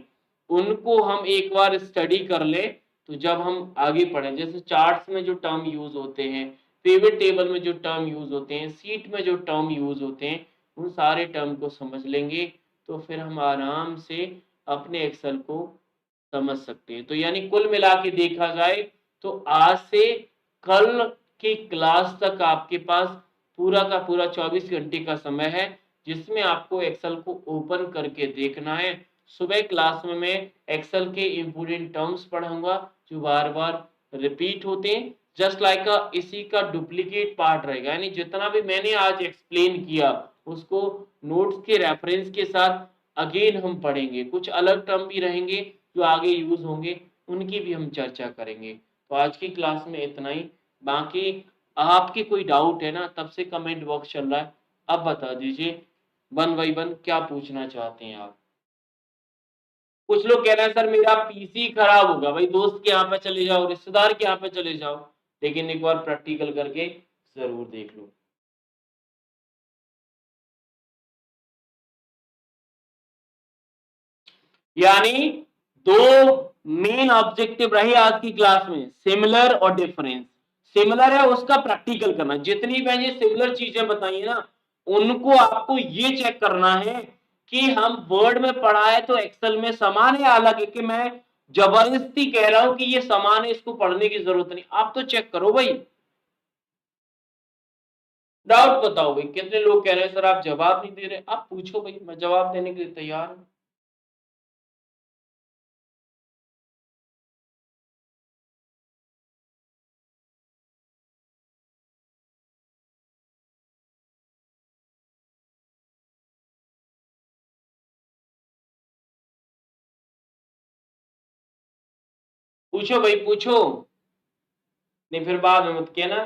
उनको हम एक बार स्टडी कर ले, तो जब हम आगे पढ़ें, जैसे चार्ट्स में जो टर्म यूज होते हैं, पिवट टेबल में जो टर्म यूज होते हैं, सीट में जो टर्म यूज होते हैं, उन सारे टर्म को समझ लेंगे, तो फिर हम आराम से अपने एक्सेल को समझ सकते हैं। तो यानी कुल मिला के देखा जाए तो आज से कल की क्लास तक आपके पास पूरा का पूरा 24 घंटे का समय है, जिसमें आपको एक्सेल को ओपन करके देखना है। सुबह क्लास में मैं एक्सेल के इंपोर्टेंट टर्म्स पढ़ाऊंगा जो बार बार रिपीट होते हैं, जस्ट लाइक इसी का डुप्लीकेट पार्ट रहेगा। यानी जितना भी मैंने आज एक्सप्लेन किया उसको नोट्स के रेफरेंस के साथ अगेन हम पढ़ेंगे। कुछ अलग टर्म भी रहेंगे जो आगे यूज होंगे, उनकी भी हम चर्चा करेंगे। तो आज की क्लास में इतना ही। बाकी आपके कोई डाउट है ना, तब से कमेंट बॉक्स चल रहा है, अब बता दीजिए वन बाई वन क्या पूछना चाहते हैं आप। कुछ लोग कह रहे हैं सर मेरा पीसी खराब होगा, भाई दोस्त के यहाँ पे चले जाओ, रिश्तेदार के यहाँ पे चले जाओ, लेकिन एक बार प्रैक्टिकल करके जरूर देख लो। यानी दो मेन ऑब्जेक्टिव रहे आज की क्लास में, सिमिलर और डिफरेंस। सिमिलर है उसका प्रैक्टिकल करना, जितनी मैंने सिमिलर चीजें बताई है ना उनको आपको ये चेक करना है कि हम वर्ड में पढ़ा है तो एक्सेल में समान है। अलग है कि मैं जबरदस्ती कह रहा हूं कि ये समान है, इसको पढ़ने की जरूरत नहीं, आप तो चेक करो भाई। डाउट बताओ भाई, कितने लोग कह रहे हैं सर आप जवाब नहीं दे रहे, आप पूछो भाई, मैं जवाब देने के लिए तैयार हूं। पूछो भाई पूछो, नहीं फिर बाद में मत कहना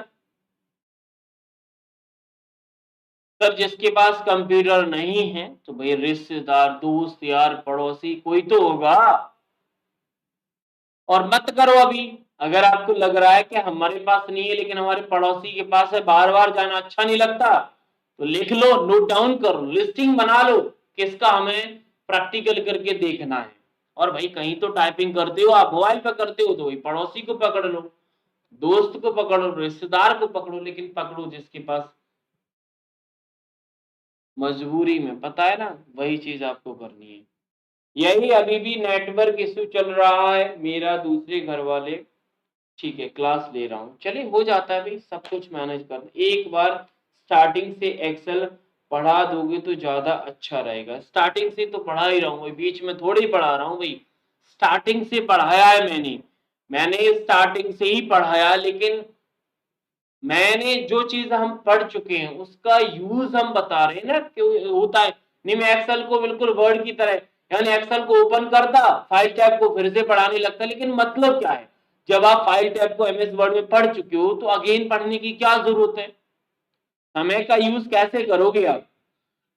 सर जिसके पास कंप्यूटर नहीं है तो भाई रिश्तेदार, दोस्त, यार, पड़ोसी कोई तो होगा। और मत करो अभी, अगर आपको लग रहा है कि हमारे पास नहीं है लेकिन हमारे पड़ोसी के पास है, बार बार जाना अच्छा नहीं लगता, तो लिख लो, नोट डाउन करो, लिस्टिंग बना लो किसका हमें प्रैक्टिकल करके देखना है। और भाई कहीं तो टाइपिंग करते हो आप, मोबाइल पे करते हो तो भाई पड़ोसी को पकड़ लो, दोस्त को पकड़ो, रिश्तेदार को पकड़ो, लेकिन पकड़ो जिसके पास मजबूरी में, पता है ना, वही चीज आपको करनी है। यही अभी भी नेटवर्क इशू चल रहा है मेरा, दूसरे घर वाले, ठीक है क्लास ले रहा हूँ, चलिए हो जाता है भाई, सब कुछ मैनेज कर। एक बार स्टार्टिंग से एक्सेल पढ़ा दोगे तो ज्यादा अच्छा रहेगा। स्टार्टिंग से तो पढ़ा ही रहा हूँ, बीच में थोड़ी पढ़ा रहा हूँ भाई, स्टार्टिंग से पढ़ाया है मैंने स्टार्टिंग से ही पढ़ाया। लेकिन मैंने जो चीज हम पढ़ चुके हैं उसका यूज हम बता रहे हैं ना, क्यों होता है नहीं। मैं एक्सेल को बिल्कुल वर्ड की तरह, यानी एक्सेल को ओपन करता, फाइल टैब को फिर से पढ़ाने लगता, लेकिन मतलब क्या है, जब आप फाइल टैब को एमएस वर्ड में पढ़ चुके हो तो अगेन पढ़ने की क्या जरूरत है। समय का यूज कैसे करोगे आप।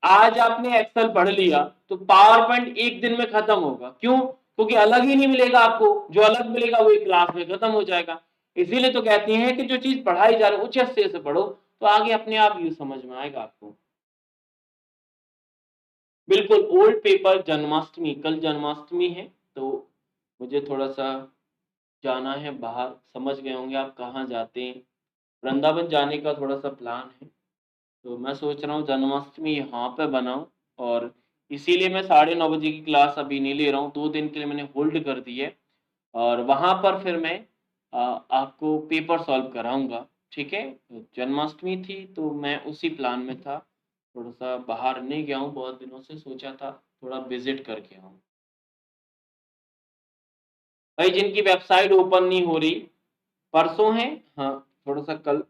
आज आपने एक्सेल पढ़ लिया तो पावर पॉइंट एक दिन में खत्म होगा, क्यों, क्योंकि अलग ही नहीं मिलेगा आपको, जो अलग मिलेगा वो एक क्लास में खत्म हो जाएगा। इसीलिए तो कहते हैं कि जो चीज पढ़ाई जा रही है उचित से पढ़ो, तो आगे अपने आप यूज समझ में आएगा आपको। बिल्कुल ओल्ड पेपर जन्माष्टमी, कल जन्माष्टमी है, तो मुझे थोड़ा-सा जाना है बाहर, समझ गए होंगे आप कहाँ जाते हैं। वृंदावन जाने का थोड़ा-सा प्लान है, तो मैं सोच रहा हूँ जन्माष्टमी यहाँ पे बनाऊँ और इसीलिए मैं 9:30 बजे की क्लास अभी नहीं ले रहा हूँ, 2 दिन के लिए मैंने होल्ड कर दी है और वहाँ पर फिर मैं आपको पेपर सॉल्व कराऊँगा, ठीक है? तो जन्माष्टमी थी, तो मैं उसी प्लान में था, थोड़ा-सा बाहर नहीं गया हूँ बहुत दिनों से, सोचा था थोड़ा विज़िट करके आऊँ। भाई जिनकी वेबसाइट ओपन नहीं हो रही, परसों है, हाँ, थोड़ा-सा कल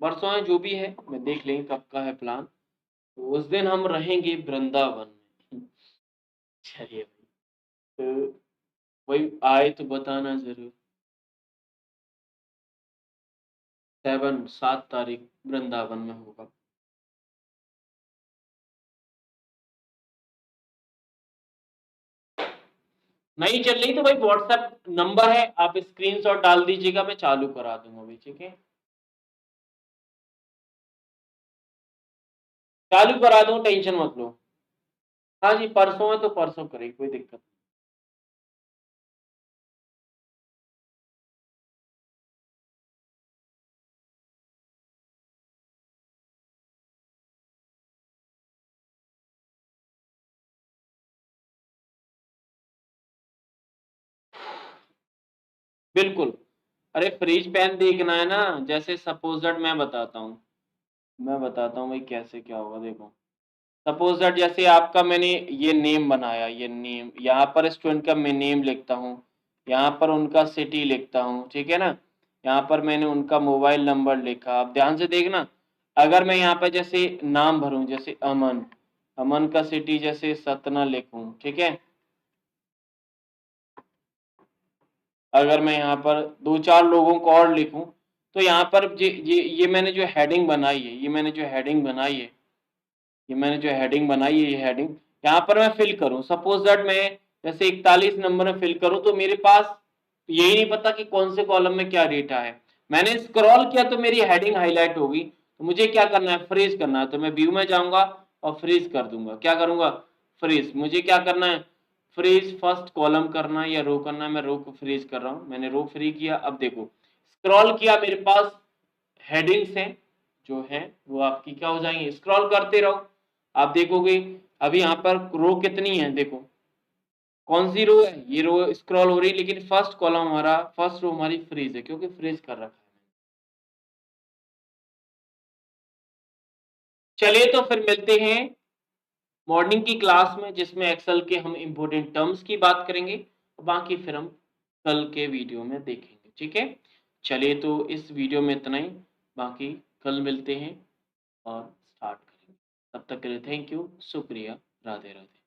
परसों है जो भी है, मैं देख लेंगे कब का है प्लान, तो उस दिन हम रहेंगे वृंदावन में। चलिए भाई, तो वही आए तो बताना ज़रूर। 7 तारीख वृंदावन में होगा। नहीं चल रही तो भाई व्हाट्सएप नंबर है, आप स्क्रीनशॉट डाल दीजिएगा, मैं चालू करा दूँगा भाई, ठीक है? चालू करा दूँ, टेंशन मत लो। हाँ जी, परसों है तो परसों करें, कोई दिक्कत नहीं। बिल्कुल। अरे फ्रीज पेन देखना है ना, जैसे सपोज़ दैट मैं बताता हूँ भाई कैसे क्या होगा देखो। सपोज़ दैट जैसे आपका मैंने ये नेम बनाया, ये नेम, यहाँ पर स्टूडेंट का मैं नेम लिखता हूँ, यहाँ पर उनका सिटी लिखता हूँ, ठीक है ना? यहाँ पर मैंने उनका मोबाइल नंबर लिखा, आप ध्यान से देखना, अगर मैं यहाँ पे जैसे नाम भरूँ, जैसे अमन, अमन का सिटी जैसे सतना लिखूँ, ठीक है? अगर मैं यहाँ पर 2-4 लोगों को और लिखूँ, तो यहाँ पर ये मैंने जो हेडिंग बनाई है, ये मैंने जो हेडिंग बनाई है, ये मैंने जो हेडिंग बनाई है, ये हेडिंग यहाँ पर मैं फिल करूँ, सपोज दैट मैं जैसे 41 नंबर में फिल करूँ, तो मेरे पास यही नहीं पता कि कौन से कॉलम में क्या डेटा है। मैंने स्क्रॉल किया तो मेरी हेडिंग हाईलाइट होगी, तो मुझे क्या करना है, फ्रीज करना है, तो मैं व्यू में जाऊंगा और फ्रीज कर दूंगा। क्या करूंगा, फ्रीज। मुझे क्या करना है, फ्रीज फर्स्ट कॉलम करना है या रो करना है, मैं रो को फ्रीज कर रहा हूँ, मैंने रो फ्री किया। अब देखो स्क्रॉल किया, मेरे पास हेडिंग्स हैं जो हैं वो आपकी क्या हो जाएंगी, स्क्रॉल करते रहो, आप देखोगे अभी यहाँ पर रो कितनी है, देखो कौन सी रो है, ये रो स्क्रॉल हो रही है, लेकिन फर्स्ट कॉलम हमारा, फर्स्ट रो हमारी फ्रीज है क्योंकि फ्रीज कर रखा है। चलिए तो फिर मिलते हैं मॉर्निंग की क्लास में, जिसमें एक्सेल के हम इंपॉर्टेंट टर्म्स की बात करेंगे, बाकी फिर हम कल के वीडियो में देखेंगे, ठीक है? चलिए तो इस वीडियो में इतना ही, बाकी कल मिलते हैं और स्टार्ट करेंगे। तब तक के लिए थैंक यू, शुक्रिया, राधे राधे।